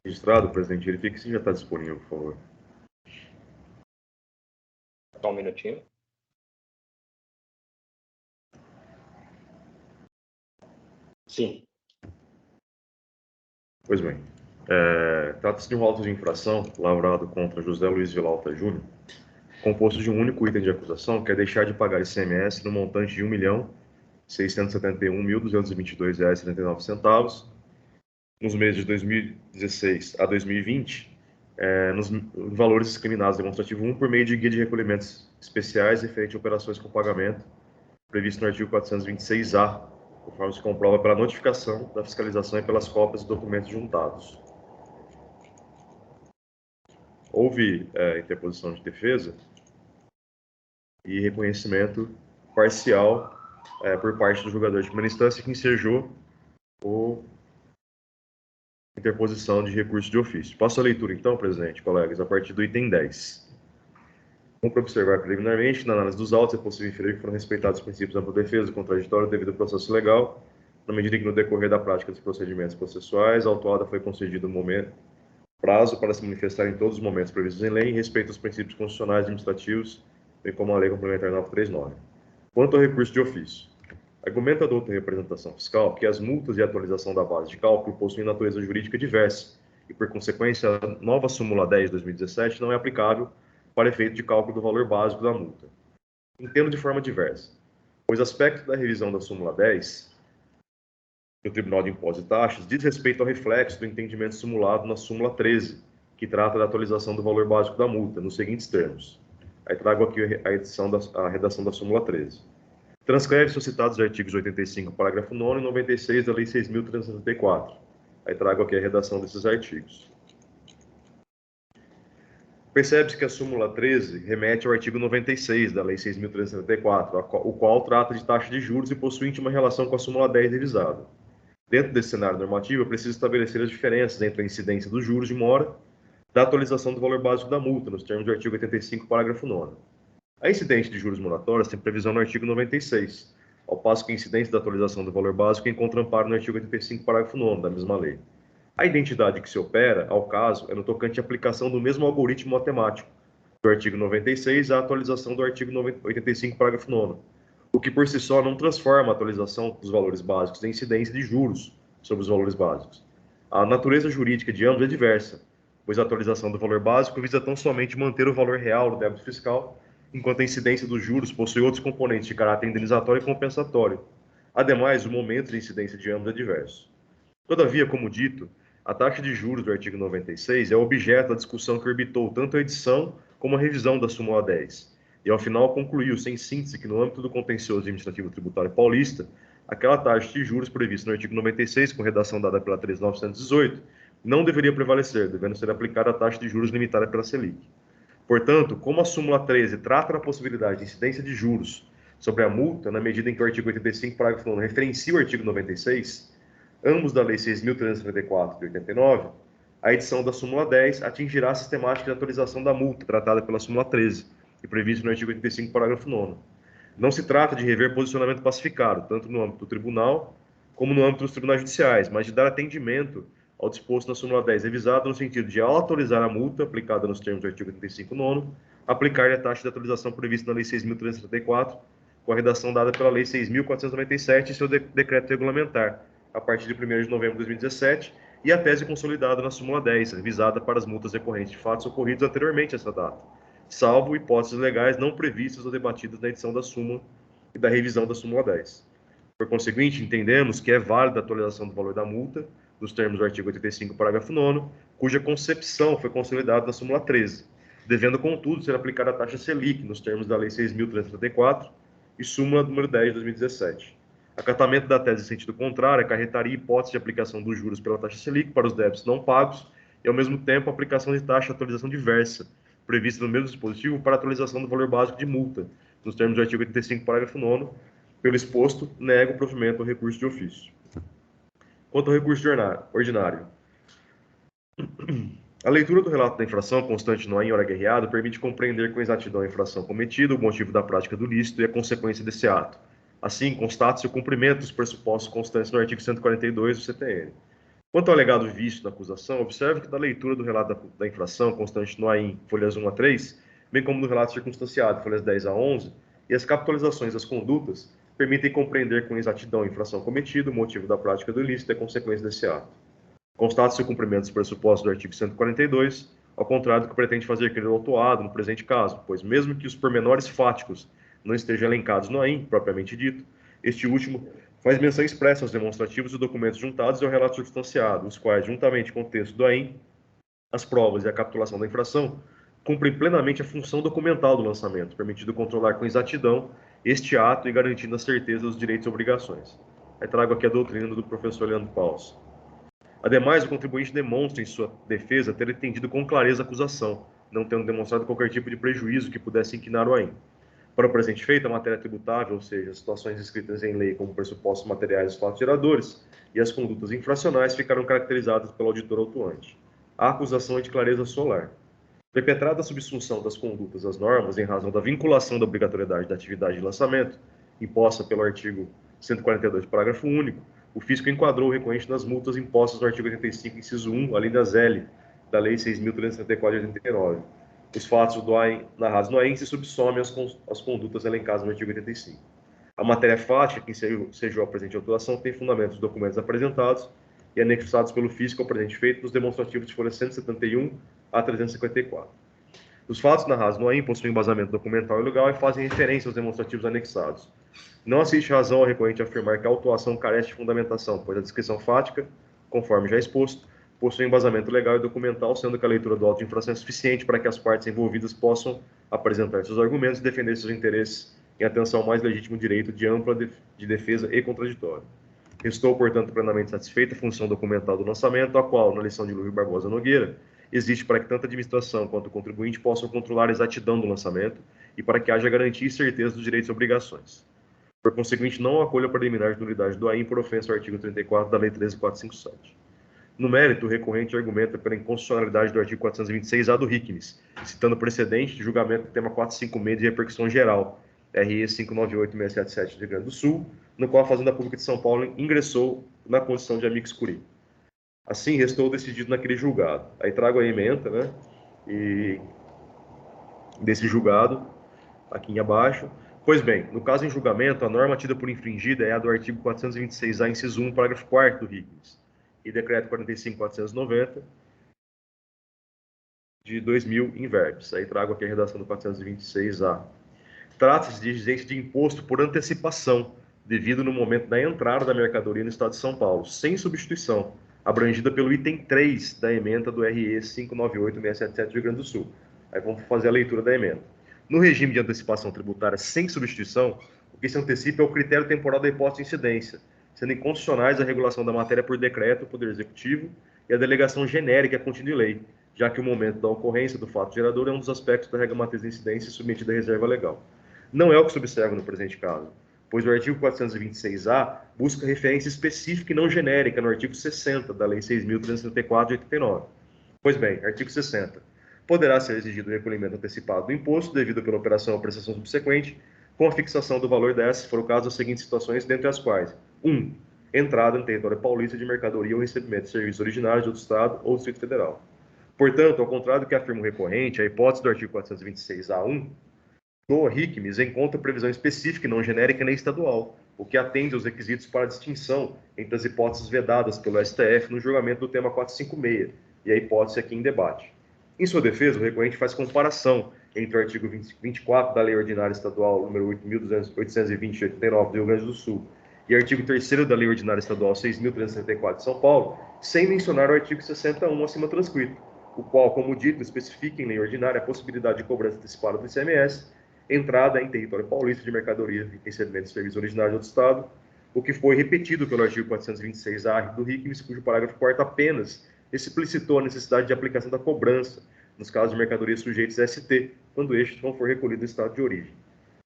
Registrado, presidente, verifique se já está disponível, por favor. Só um minutinho. Sim. Pois bem. Trata-se de um auto de infração lavrado contra José Luiz Vilauta Júnior, composto de um único item de acusação, que é deixar de pagar ICMS no montante de R$ 1.671.222,79 nos meses de 2016 a 2020, nos valores discriminados demonstrativo 1 por meio de guia de recolhimentos especiais referente a operações com pagamento, previsto no artigo 426-A, conforme se comprova pela notificação da fiscalização e pelas cópias dos documentos juntados. Houve interposição de defesa e reconhecimento parcial por parte do julgador de primeira instância que ensejou a interposição de recurso de ofício. Passo a leitura, então, presidente, colegas, a partir do item 10. Como para observar preliminarmente que na análise dos autos é possível inferir que foram respeitados os princípios da ampla defesa, do contraditório devido ao processo legal, na medida que no decorrer da prática dos procedimentos processuais, a autuada foi concedido prazo para se manifestar em todos os momentos previstos em lei em respeito aos princípios constitucionais e administrativos, bem como a Lei Complementar 939. Quanto ao recurso de ofício, argumenta a douta representação fiscal que as multas e a atualização da base de cálculo possuem natureza jurídica diversa e, por consequência, a nova súmula 10 de 2017 não é aplicável para efeito de cálculo do valor básico da multa. Entendo de forma diversa, pois aspecto da revisão da súmula 10 do Tribunal de Impostos e Taxas diz respeito ao reflexo do entendimento simulado na súmula 13, que trata da atualização do valor básico da multa, nos seguintes termos. Aí trago aqui a redação da súmula 13. Transcreve-se os citados artigos 85, parágrafo 9º e 96 da Lei 6.374. Aí trago aqui a redação desses artigos. Percebe-se que a súmula 13 remete ao artigo 96 da Lei 6.374, o qual trata de taxa de juros e possui íntima relação com a súmula 10 revisada. Dentro desse cenário normativo, é preciso estabelecer as diferenças entre a incidência dos juros de mora da atualização do valor básico da multa, nos termos do artigo 85, parágrafo 9º. A incidência de juros moratórios tem previsão no artigo 96, ao passo que a incidência da atualização do valor básico encontra amparo no artigo 85, parágrafo 9º da mesma lei. A identidade que se opera, ao caso, é no tocante à aplicação do mesmo algoritmo matemático, do artigo 96 à atualização do artigo 85, parágrafo 9º, o que por si só não transforma a atualização dos valores básicos em incidência de juros sobre os valores básicos. A natureza jurídica de ambos é diversa, pois a atualização do valor básico visa tão somente manter o valor real do débito fiscal, enquanto a incidência dos juros possui outros componentes de caráter indenizatório e compensatório. Ademais, o momento de incidência de ambos é diverso. Todavia, como dito, a taxa de juros do artigo 96 é objeto da discussão que orbitou tanto a edição como a revisão da súmula 10, e ao final concluiu-se em síntese que no âmbito do contencioso administrativo tributário paulista, aquela taxa de juros prevista no artigo 96, com redação dada pela 13.918, não deveria prevalecer, devendo ser aplicada a taxa de juros limitada pela Selic. Portanto, como a súmula 13 trata da possibilidade de incidência de juros sobre a multa, na medida em que o artigo 85, parágrafo 9, referencia o artigo 96, ambos da Lei 6.334 de 89, a edição da súmula 10 atingirá a sistemática de atualização da multa tratada pela súmula 13, e previsto no artigo 85, parágrafo 9. Não se trata de rever posicionamento pacificado, tanto no âmbito do tribunal como no âmbito dos tribunais judiciais, mas de dar atendimento ao disposto na súmula 10 revisada no sentido de, ao atualizar a multa aplicada nos termos do artigo 85, nono, aplicar a taxa de atualização prevista na Lei 6.334, com a redação dada pela Lei 6.497 e seu decreto regulamentar, a partir de 1º de novembro de 2017, e a tese consolidada na súmula 10, revisada para as multas decorrentes de fatos ocorridos anteriormente a essa data, salvo hipóteses legais não previstas ou debatidas na edição da súmula e da revisão da súmula 10. Por conseguinte, entendemos que é válida a atualização do valor da multa, nos termos do artigo 85, parágrafo 9º, cuja concepção foi consolidada na súmula 13, devendo, contudo, ser aplicada a taxa Selic, nos termos da Lei 6.334 e súmula número 10 de 2017. Acatamento da tese em sentido contrário acarretaria hipótese de aplicação dos juros pela taxa Selic para os débitos não pagos e, ao mesmo tempo, aplicação de taxa de atualização diversa, prevista no mesmo dispositivo para atualização do valor básico de multa, nos termos do artigo 85, parágrafo 9º, pelo exposto, nego o provimento ao recurso de ofício. Quanto ao recurso ordinário, a leitura do relato da infração constante no AIN hora guerreado permite compreender com exatidão a infração cometida, o motivo da prática do lícito e a consequência desse ato. Assim, constata-se o cumprimento dos pressupostos constantes no artigo 142 do CTN. Quanto ao alegado vício da acusação, observe que da leitura do relato da infração constante no AIN, folhas 1 a 3, bem como do relato circunstanciado, folhas 10 a 11, e as capitalizações das condutas, permitem compreender com exatidão a infração cometida, o motivo da prática do ilícito e a consequência desse ato. Constata-se o cumprimento dos pressupostos do artigo 142, ao contrário do que pretende fazer crer o autuado no presente caso, pois mesmo que os pormenores fáticos não estejam elencados no AIN, propriamente dito, este último faz menção expressa aos demonstrativos e documentos juntados e ao relato substanciado, os quais, juntamente com o texto do AIN, as provas e a capitulação da infração, cumprem plenamente a função documental do lançamento, permitindo controlar com exatidão este ato e garantindo a certeza dos direitos e obrigações. Aí trago aqui a doutrina do professor Leandro Paus. Ademais, o contribuinte demonstra em sua defesa ter entendido com clareza a acusação, não tendo demonstrado qualquer tipo de prejuízo que pudesse inquinar o AIN. Para o presente feito, a matéria tributável, ou seja, as situações escritas em lei como pressupostos materiais dos fatos geradores e as condutas infracionais ficaram caracterizadas pelo auditor autuante. A acusação é de clareza solar. Perpetrada a subsunção das condutas às normas em razão da vinculação da obrigatoriedade da atividade de lançamento, imposta pelo artigo 142, parágrafo único, o fisco enquadrou o recorrente das multas impostas no artigo 85, inciso 1, além das L, da Lei 6.334 de 89. Os fatos do AIN, narrados no AIN se subsomem às condutas elencadas no artigo 85. A matéria fática que ensejou a presente autuação tem fundamento nos documentos apresentados e anexados pelo fisco ao presente feito nos demonstrativos de folhas 171 a 354. Os fatos narrados no AIN possuem embasamento documental e legal e fazem referência aos demonstrativos anexados. Não assiste razão ao recorrente afirmar que a autuação carece de fundamentação, pois a descrição fática, conforme já exposto, possui embasamento legal e documental, sendo que a leitura do auto de infração é suficiente para que as partes envolvidas possam apresentar seus argumentos e defender seus interesses em atenção ao mais legítimo direito de ampla de defesa e contraditório. Restou, portanto, plenamente satisfeita a função documental do lançamento, a qual, na lição de Lúcio Barbosa Nogueira, existe para que tanto a administração quanto o contribuinte possam controlar a exatidão do lançamento e para que haja garantia e certeza dos direitos e obrigações. Por conseguinte, não acolho a preliminar de nulidade do AIN por ofensa ao artigo 34 da Lei 13.457. No mérito, o recorrente argumenta pela inconstitucionalidade do artigo 426-A do RICNES, citando precedente de julgamento do tema 456 de repercussão geral, RE 598-677 do Rio Grande do Sul, no qual a Fazenda Pública de São Paulo ingressou na condição de amicus curiae. Assim, restou decidido naquele julgado. Aí trago a ementa, né, e desse julgado, aqui abaixo. Pois bem, no caso em julgamento, a norma tida por infringida é a do artigo 426-A, inciso 1, parágrafo 4º do RICNES, e Decreto 45.490 de 2000 em verbis. Aí trago aqui a redação do 426A. Trata-se de exigência de imposto por antecipação, devido no momento da entrada da mercadoria no Estado de São Paulo, sem substituição, abrangida pelo item 3 da emenda do RE 598677 do Rio Grande do Sul. Aí vamos fazer a leitura da emenda. No regime de antecipação tributária sem substituição, o que se antecipa é o critério temporal da hipótese de incidência, sendo inconstitucionais a regulação da matéria por decreto do Poder Executivo e a delegação genérica contida em lei, já que o momento da ocorrência do fato gerador é um dos aspectos da regra matriz de incidência submetida à reserva legal. Não é o que se observa no presente caso, pois o artigo 426A busca referência específica e não genérica no artigo 60 da Lei 6.334 de 89. Pois bem, artigo 60. Poderá ser exigido o recolhimento antecipado do imposto devido pela operação ou prestação subsequente, com a fixação do valor dessa, se for o caso, das seguintes situações, dentre as quais: 1. Entrada no território paulista de mercadoria ou recebimento de serviços originários de outro Estado ou Distrito Federal. Portanto, ao contrário do que afirma o recorrente, a hipótese do artigo 426A1 do RICMES encontra previsão específica e não genérica nem estadual, o que atende aos requisitos para a distinção entre as hipóteses vedadas pelo STF no julgamento do tema 456 e a hipótese aqui em debate. Em sua defesa, o recorrente faz comparação entre o artigo 24 da Lei Ordinária Estadual número 8.820 de 89 do Rio Grande do Sul e artigo 3º da Lei Ordinária Estadual 6.374 de São Paulo, sem mencionar o artigo 61 acima transcrito, o qual, como dito, especifica em lei ordinária a possibilidade de cobrança antecipada do ICMS, entrada em território paulista de mercadoria e recebimento de serviço originário de outro Estado, o que foi repetido pelo artigo 426A do RICMES, cujo parágrafo 4º apenas explicitou a necessidade de aplicação da cobrança nos casos de mercadorias sujeitas a ST, quando este não for recolhido do Estado de origem.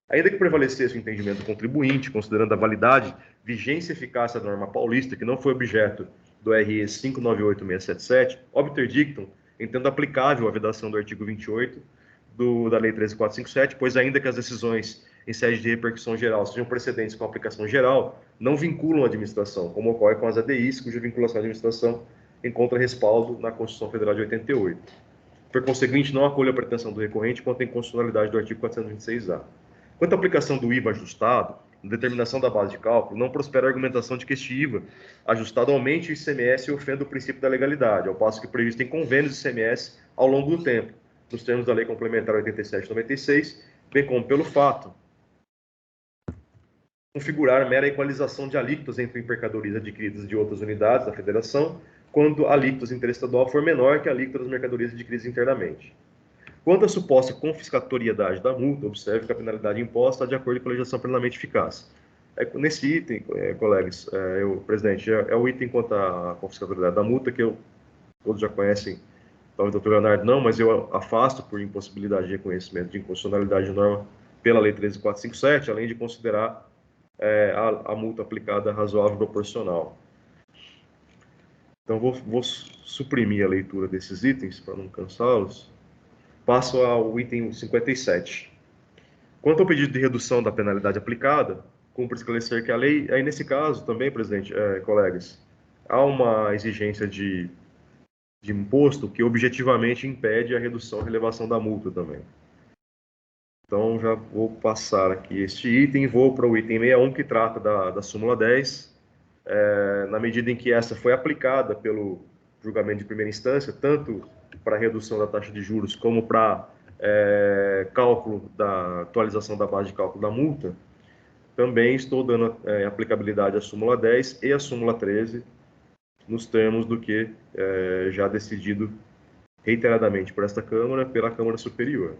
Ainda que prevalecesse o entendimento do contribuinte, considerando a validade, vigência e eficácia da norma paulista, que não foi objeto do RE 598677, obter dictum, entendo aplicável a vedação do artigo 28 da Lei 13.457, pois ainda que as decisões em sede de repercussão geral sejam precedentes com a aplicação geral, não vinculam a administração, como ocorre com as ADIs, cuja vinculação à administração encontra respaldo na Constituição Federal de 88. Por conseguinte, não acolho a pretensão do recorrente quanto à inconstitucionalidade do artigo 426A. Quanto à aplicação do IVA ajustado, na determinação da base de cálculo, não prospera a argumentação de que este IVA ajustado aumente o ICMS e ofenda o princípio da legalidade, ao passo que previsto em convênios de ICMS ao longo do tempo, nos termos da Lei Complementar 87/96, bem como pelo fato configurar mera equalização de alíquotas entre mercadorias adquiridas de outras unidades da Federação, quando a alíquota interestadual for menor que a alíquota das mercadorias adquiridas internamente. Quanto à suposta confiscatoriedade da multa, observe que a penalidade imposta está de acordo com a legislação plenamente eficaz. Nesse item, colegas, presidente, é o item quanto à confiscatoriedade da multa, que todos já conhecem, talvez o doutor Leonardo não, mas eu afasto por impossibilidade de reconhecimento de inconstitucionalidade de norma pela Lei 13.457, além de considerar a multa aplicada razoável e proporcional. Então, vou suprimir a leitura desses itens para não cansá-los. Passo ao item 57. Quanto ao pedido de redução da penalidade aplicada, cumpre esclarecer que a lei, aí nesse caso também, presidente, colegas, há uma exigência de imposto que objetivamente impede a redução e relevação da multa também. Então, já vou passar aqui este item e vou para o item 61, que trata da súmula 10, na medida em que essa foi aplicada pelo julgamento de primeira instância, tanto para redução da taxa de juros como para cálculo da atualização da base de cálculo da multa, também estou dando aplicabilidade à súmula 10 e à súmula 13, nos termos do que já decidido reiteradamente por esta Câmara, pela Câmara Superior.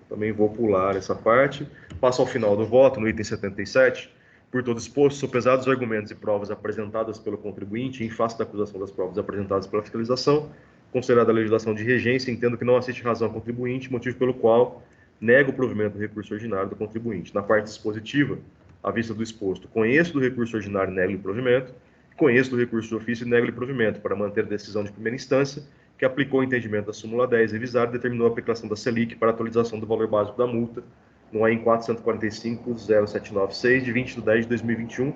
Também vou pular essa parte. Passo ao final do voto, no item 77. Por todo exposto, sopesados os argumentos e provas apresentadas pelo contribuinte em face da acusação das provas apresentadas pela fiscalização, considerada a legislação de regência, entendo que não assiste razão ao contribuinte, motivo pelo qual nego o provimento do recurso ordinário do contribuinte. Na parte dispositiva, à vista do exposto, conheço do recurso ordinário e nego-lhe provimento, conheço do recurso de ofício e nego-lhe provimento, para manter a decisão de primeira instância, que aplicou o entendimento da súmula 10 revisada e determinou a aplicação da Selic para a atualização do valor básico da multa, no AIN 445.0796, de 20 de 10 de 2021.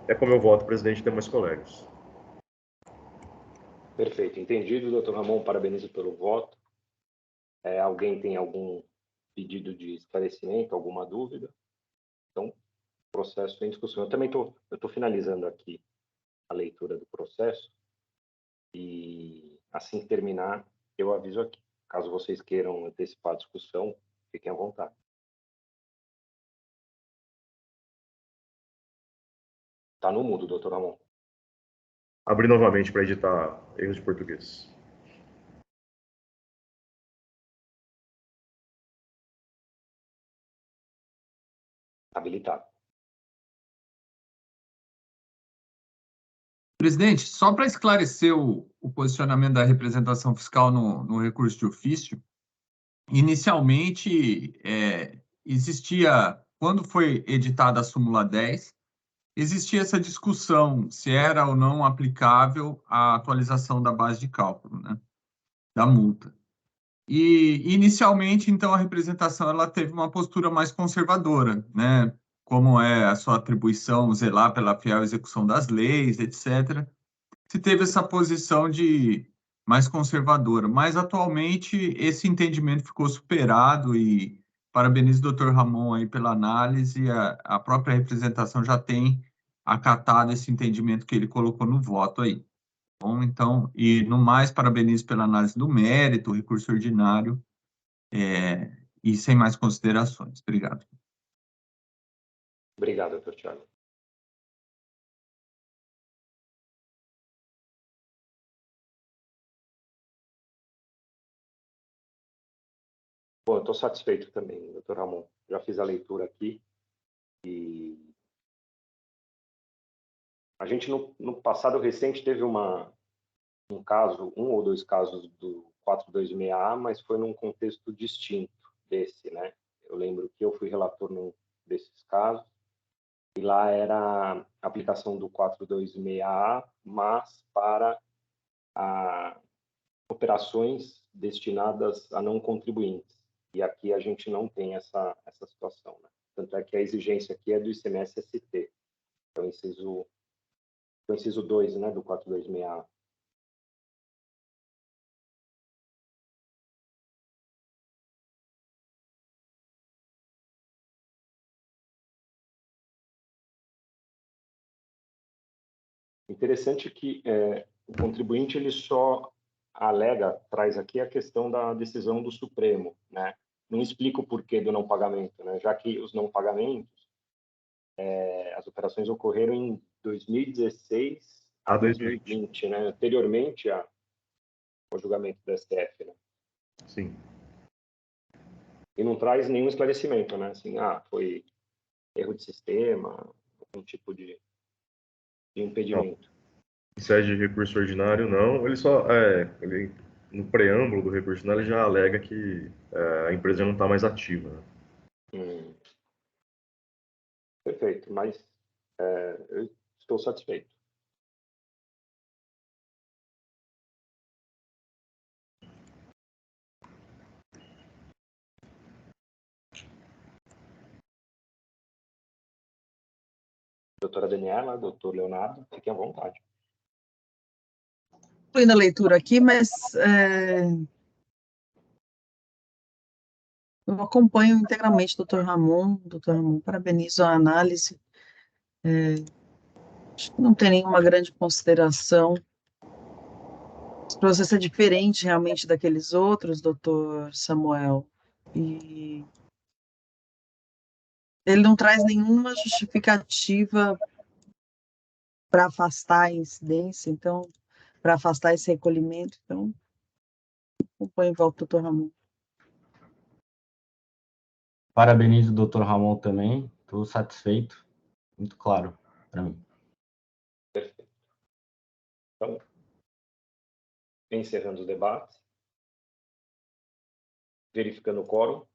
É como eu voto, presidente, e demais colegas. Perfeito. Entendido, doutor Ramon. Parabenizo pelo voto. Alguém tem algum pedido de esclarecimento, alguma dúvida? Então, processo em discussão. Eu também estou finalizando aqui a leitura do processo e, assim que terminar, eu aviso aqui. Caso vocês queiram antecipar a discussão, fiquem à vontade. Está no mudo, doutor Ramon. Abrir novamente para editar erros de português. Habilitado. Presidente, só para esclarecer o posicionamento da representação fiscal no recurso de ofício, inicialmente existia, quando foi editada a súmula 10, existia essa discussão se era ou não aplicável a atualização da base de cálculo, né, da multa. E, inicialmente, então, a representação ela teve uma postura mais conservadora, né, como é a sua atribuição, zelar pela fiel execução das leis, etc. Se teve essa posição de mais conservadora, mas atualmente esse entendimento ficou superado e parabenizo o Dr. Ramon aí pela análise, a própria representação já tem acatado esse entendimento que ele colocou no voto aí. Bom, então, e no mais, parabenizo pela análise do mérito, recurso ordinário, e sem mais considerações. Obrigado. Obrigado, doutor Thiago. Bom, eu estou satisfeito também, doutor Ramon. Já fiz a leitura aqui e a gente no passado recente teve um caso, um ou dois casos do 426A, mas foi num contexto distinto desse, né? Eu lembro que eu fui relator num desses casos e lá era a aplicação do 426A, mas para operações destinadas a não contribuintes. E aqui a gente não tem essa situação, né? Tanto é que a exigência aqui é do ICMS-ST, é o inciso 2, né, do 426A. Interessante que o contribuinte ele só traz aqui a questão da decisão do Supremo, né? Não explica o porquê do não pagamento, né? Já que os não pagamentos, as operações ocorreram em 2016 a 2020, né? Anteriormente ao julgamento do STF, né? Sim. E não traz nenhum esclarecimento, né? Assim, foi erro de sistema, algum tipo de impedimento. Em sede de recurso ordinário, não. Ele só, no preâmbulo do recurso ordinário, ele já alega que a empresa já não está mais ativa. Né? Perfeito, mas eu estou satisfeito. Doutora Daniela, doutor Leonardo, fiquem à vontade. Estou indo a leitura aqui, mas eu acompanho integralmente o Dr. Ramon. Dr. Ramon, parabenizo a análise. Acho que não tem nenhuma grande consideração. Esse processo é diferente realmente daqueles outros, doutor Samuel, e ele não traz nenhuma justificativa para afastar a incidência, então, para afastar esse recolhimento, então, acompanho em volta do doutor Ramon. Parabenizo o doutor Ramon também, estou satisfeito, muito claro para mim. Perfeito. Então, encerrando os debates, verificando o quórum.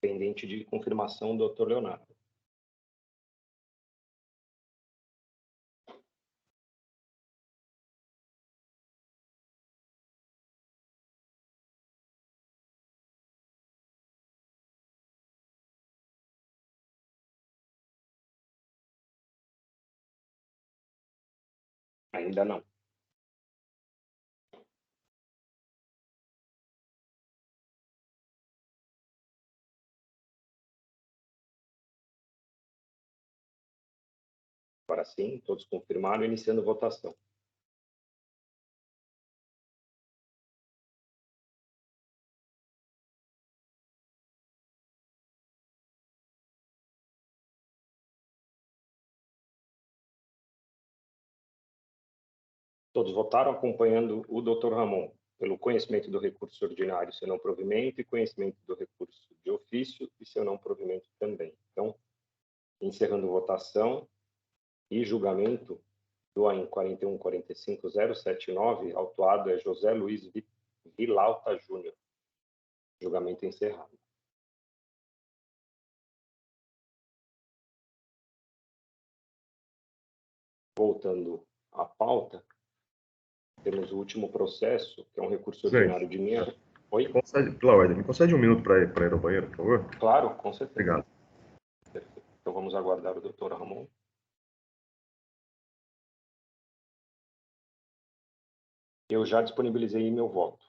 Pendente de confirmação do doutor Leonardo. Ainda não. Agora sim, todos confirmaram, iniciando votação. Todos votaram acompanhando o Dr. Ramon, pelo conhecimento do recurso ordinário, seu não provimento, e conhecimento do recurso de ofício e seu não provimento também. Então, encerrando votação e julgamento do AIN 41.45.079, autuado é José Luiz Vilauta Júnior. Julgamento encerrado. Voltando à pauta, temos o último processo, que é um recurso ordinário de linha. Oi? Pela ordem, me concede um minuto para ir ao banheiro, por favor? Claro, com certeza. Obrigado. Perfeito. Então vamos aguardar o Dr. Ramon. Eu já disponibilizei meu voto.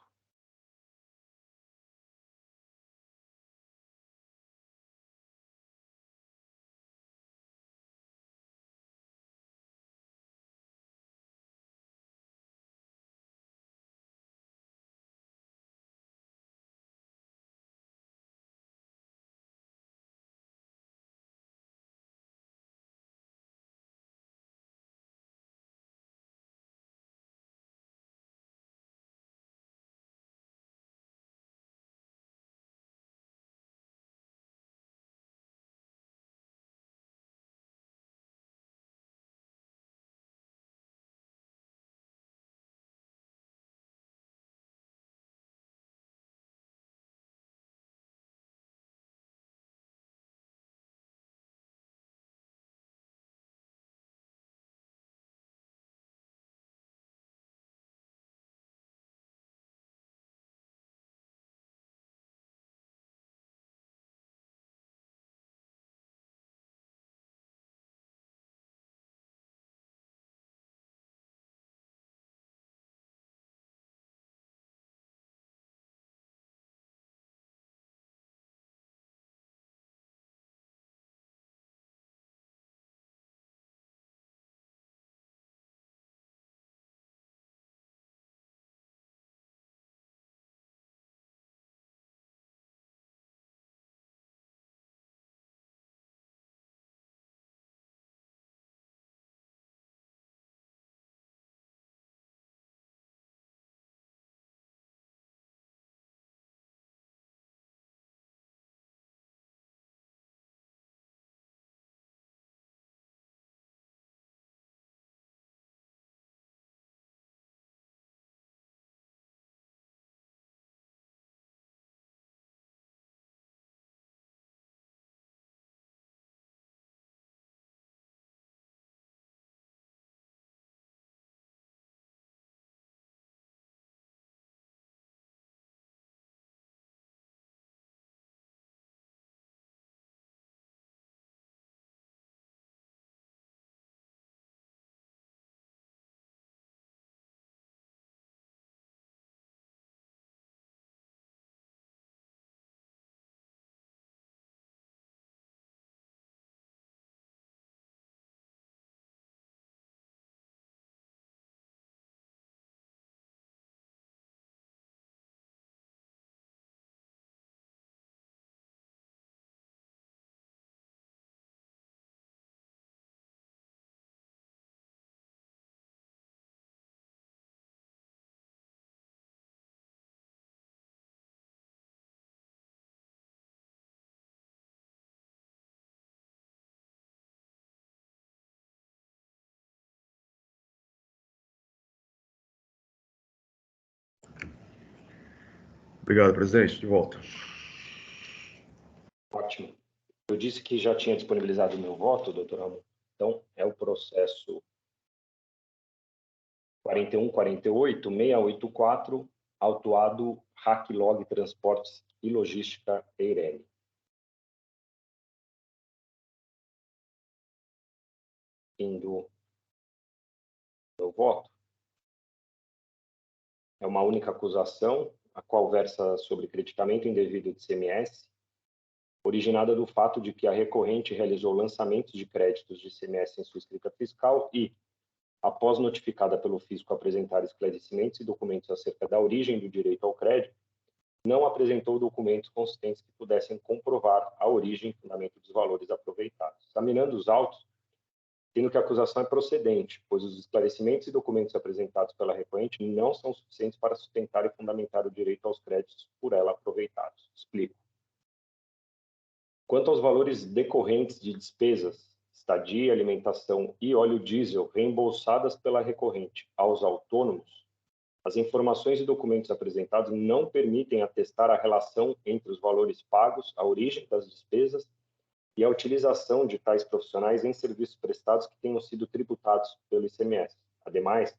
Obrigado, presidente. De volta. Ótimo. Eu disse que já tinha disponibilizado o meu voto, doutor Ramon. Então, é o processo 41.48.684, autuado Hacklog Transportes e Logística Eireli. Indo meu voto. É uma única acusação, a qual versa sobre creditamento indevido de ICMS, originada do fato de que a recorrente realizou lançamentos de créditos de ICMS em sua escrita fiscal e, após notificada pelo fisco apresentar esclarecimentos e documentos acerca da origem do direito ao crédito, não apresentou documentos consistentes que pudessem comprovar a origem e fundamento dos valores aproveitados. Examinando os autos, tendo que a acusação é procedente, pois os esclarecimentos e documentos apresentados pela recorrente não são suficientes para sustentar e fundamentar o direito aos créditos por ela aproveitados. Explico. Quanto aos valores decorrentes de despesas, estadia, alimentação e óleo diesel reembolsadas pela recorrente aos autônomos, as informações e documentos apresentados não permitem atestar a relação entre os valores pagos, a origem das despesas e a utilização de tais profissionais em serviços prestados que tenham sido tributados pelo ICMS. Ademais,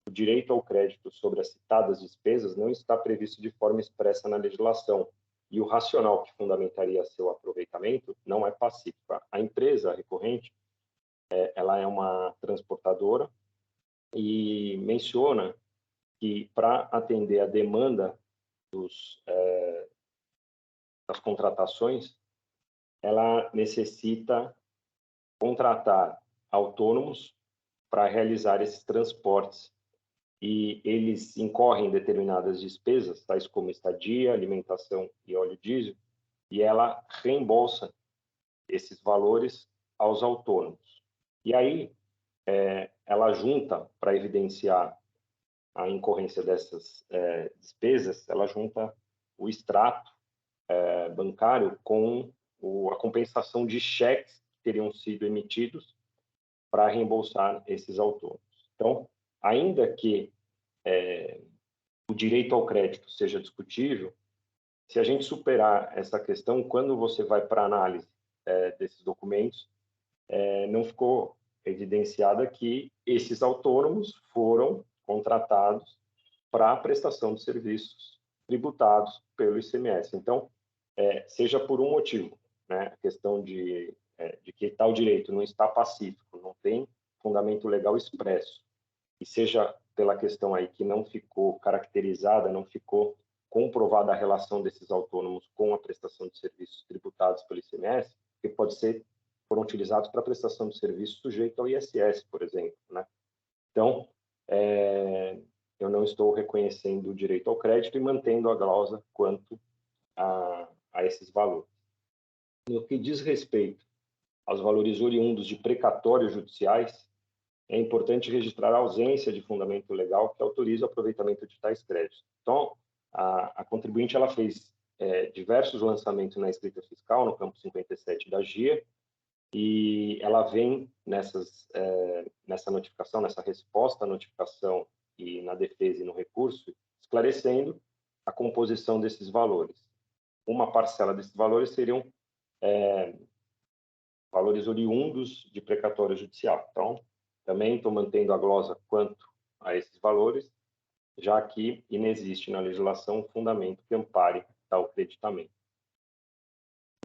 o direito ao crédito sobre as citadas despesas não está previsto de forma expressa na legislação, e o racional que fundamentaria seu aproveitamento não é pacífico. A empresa recorrente, ela é uma transportadora e menciona que, para atender a demanda das contratações, ela necessita contratar autônomos para realizar esses transportes e eles incorrem em determinadas despesas, tais como estadia, alimentação e óleo diesel, e ela reembolsa esses valores aos autônomos. E aí, ela junta, para evidenciar a incorrência dessas despesas, ela junta o extrato bancário com a compensação de cheques que teriam sido emitidos para reembolsar esses autônomos. Então, ainda que o direito ao crédito seja discutível, se a gente superar essa questão, quando você vai para a análise desses documentos, não ficou evidenciada que esses autônomos foram contratados para a prestação de serviços tributados pelo ICMS. Então, seja por um motivo, né, a questão de que tal direito não está pacífico, não tem fundamento legal expresso, e seja pela questão aí que não ficou caracterizada, não ficou comprovada a relação desses autônomos com a prestação de serviços tributados pelo ICMS, que foram utilizados para a prestação de serviços sujeito ao ISS, por exemplo, né? Então, eu não estou reconhecendo o direito ao crédito e mantendo a cláusula quanto a esses valores. No que diz respeito aos valores oriundos de precatórios judiciais, é importante registrar a ausência de fundamento legal que autoriza o aproveitamento de tais créditos. Então, a contribuinte ela fez diversos lançamentos na escrita fiscal, no campo 57 da GIA, e ela vem nessa notificação, nessa resposta à notificação e na defesa e no recurso, esclarecendo a composição desses valores. Uma parcela desses valores seriam valores oriundos de precatório judicial. Então, também estou mantendo a glosa quanto a esses valores, já que inexiste na legislação um fundamento que ampare tal creditamento.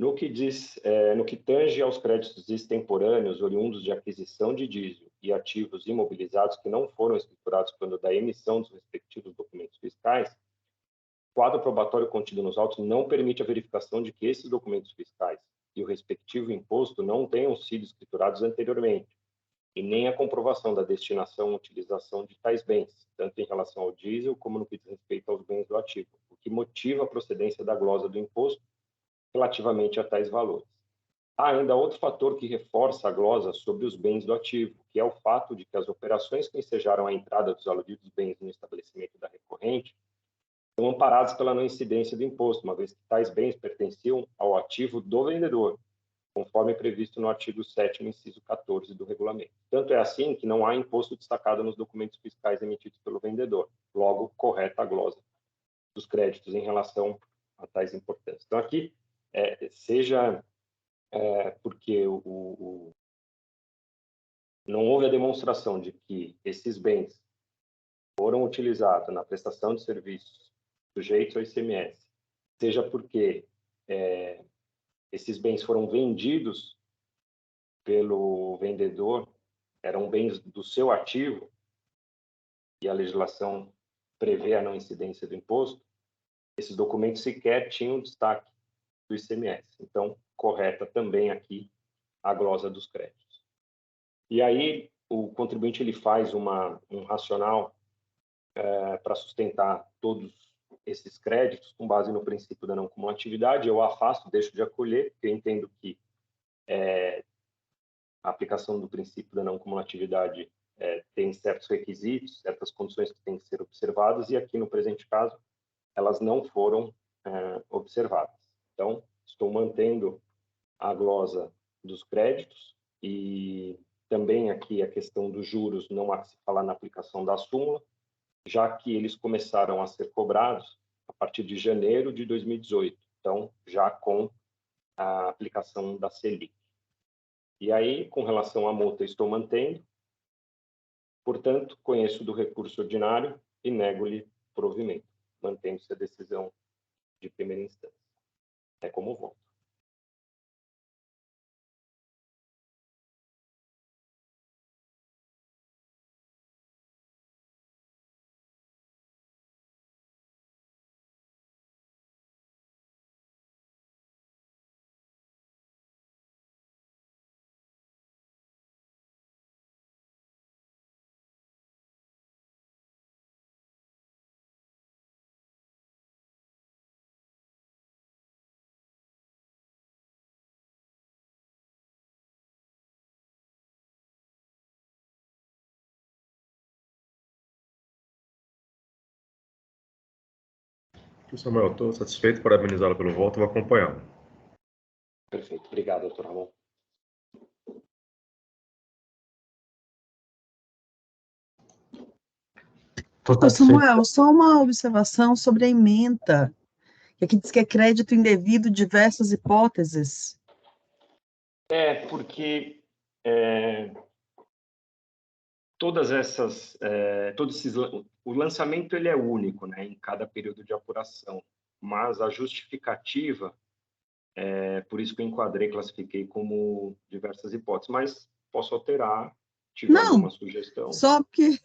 No que tange aos créditos extemporâneos oriundos de aquisição de diesel e ativos imobilizados que não foram escriturados quando da emissão dos respectivos documentos fiscais, o quadro probatório contido nos autos não permite a verificação de que esses documentos fiscais e o respectivo imposto não tenham sido escriturados anteriormente, e nem a comprovação da destinação e utilização de tais bens, tanto em relação ao diesel como no que diz respeito aos bens do ativo, o que motiva a procedência da glosa do imposto relativamente a tais valores. Há ainda outro fator que reforça a glosa sobre os bens do ativo, que é o fato de que as operações que ensejaram a entrada dos aludidos bens no estabelecimento da recorrente são amparadas pela não incidência do imposto, uma vez que tais bens pertenciam ao ativo do vendedor, conforme previsto no artigo 7º, inciso 14 do regulamento. Tanto é assim que não há imposto destacado nos documentos fiscais emitidos pelo vendedor, logo correta a glosa dos créditos em relação a tais importâncias. Então, aqui, seja porque não houve a demonstração de que esses bens foram utilizados na prestação de serviços sujeitos ao ICMS, seja porque esses bens foram vendidos pelo vendedor, eram bens do seu ativo, e a legislação prevê a não incidência do imposto, esses documentos sequer tinham destaque do ICMS. Então, correta também aqui a glosa dos créditos. E aí, o contribuinte ele faz um racional para sustentar todos esses créditos com base no princípio da não cumulatividade. Eu afasto, deixo de acolher, porque eu entendo que a aplicação do princípio da não cumulatividade tem certos requisitos, certas condições que têm que ser observadas, e aqui no presente caso, elas não foram observadas. Então, estou mantendo a glosa dos créditos e também aqui a questão dos juros, não há que se falar na aplicação da súmula, já que eles começaram a ser cobrados a partir de janeiro de 2018, então já com a aplicação da Selic. E aí, com relação à multa, estou mantendo, portanto, conheço do recurso ordinário e nego-lhe provimento, mantendo-se a decisão de primeira instância. É como voto. Samuel, estou satisfeito, parabenizá-lo pelo voto, vou acompanhá-lo. Perfeito. Obrigado, doutor Ramon. Ô, Samuel, só uma observação sobre a ementa, que aqui diz que é crédito indevido, diversas hipóteses. Porque o lançamento ele é único, né, em cada período de apuração, mas a justificativa, por isso que eu enquadrei, classifiquei como diversas hipóteses, mas posso alterar, tiver Não, alguma sugestão. só porque...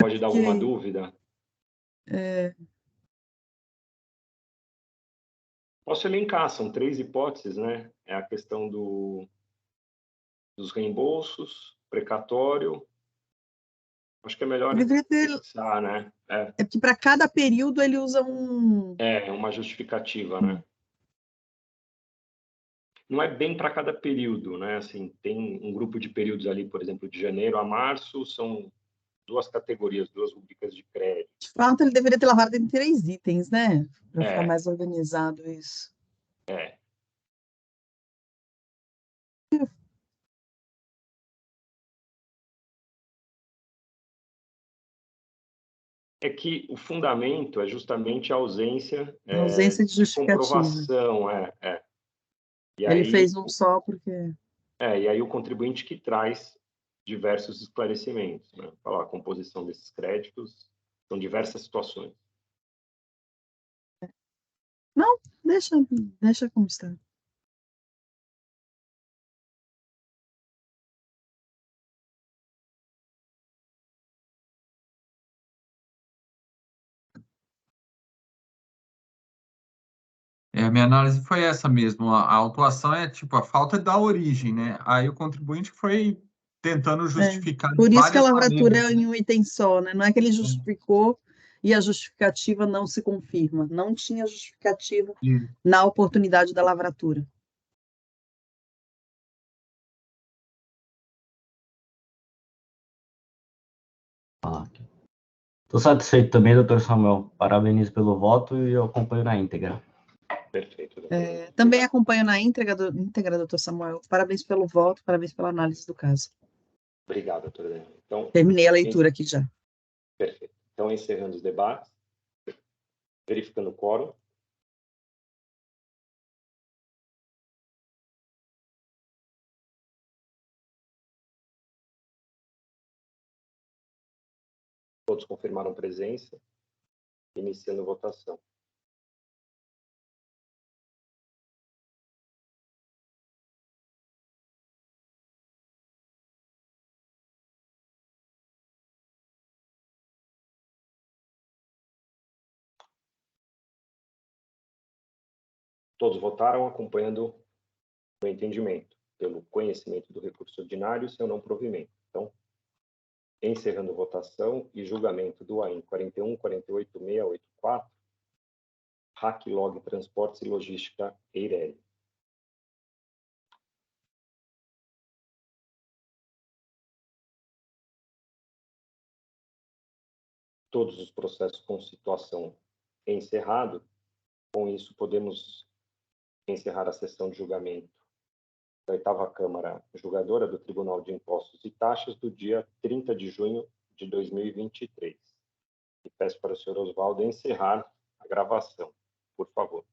Pode dar alguma dúvida? Posso elencar, são 3 hipóteses, né? É a questão dos reembolsos, precatório. Acho que é melhor fixar, né? É porque para cada período ele usa uma justificativa, né? Não é bem para cada período, né? Assim, tem um grupo de períodos ali, por exemplo, de janeiro a março, são 2 categorias, 2 rubricas de crédito. De fato, ele deveria ter lavado em 3 itens, né? Para ficar mais organizado isso. É que o fundamento é justamente a ausência, De justificativa. comprovação, E ele aí, fez um só porque... e aí o contribuinte que traz diversos esclarecimentos, né? Falar a composição desses créditos, são diversas situações. Não, deixa como está. A minha análise foi essa mesmo. A autuação é tipo a falta da origem, né? Aí o contribuinte foi tentando justificar de Por isso que a várias lavratura maneiras, é em um item só, né? Não é que ele justificou e a justificativa não se confirma. Não tinha justificativa na oportunidade da lavratura. Estou satisfeito também, doutor Samuel. Parabenizo pelo voto e eu acompanho na íntegra. Perfeito. Também acompanho na íntegra, doutor Samuel. Parabéns pelo voto, parabéns pela análise do caso. Obrigado, doutor Daniel. Então, terminei a leitura aqui já. Perfeito. Então, encerrando os debates, verificando o quórum. Todos confirmaram presença, iniciando a votação. Todos votaram acompanhando o entendimento, pelo conhecimento do recurso ordinário e seu não provimento. Então, encerrando votação e julgamento do AIN 41.48.684, Hacklog Transportes e Logística Eireli. Todos os processos com situação encerrado. Com isso, podemos encerrar a sessão de julgamento da 8ª Câmara Julgadora do Tribunal de Impostos e Taxas do dia 30 de junho de 2023. E peço para o senhor Oswaldo encerrar a gravação, por favor.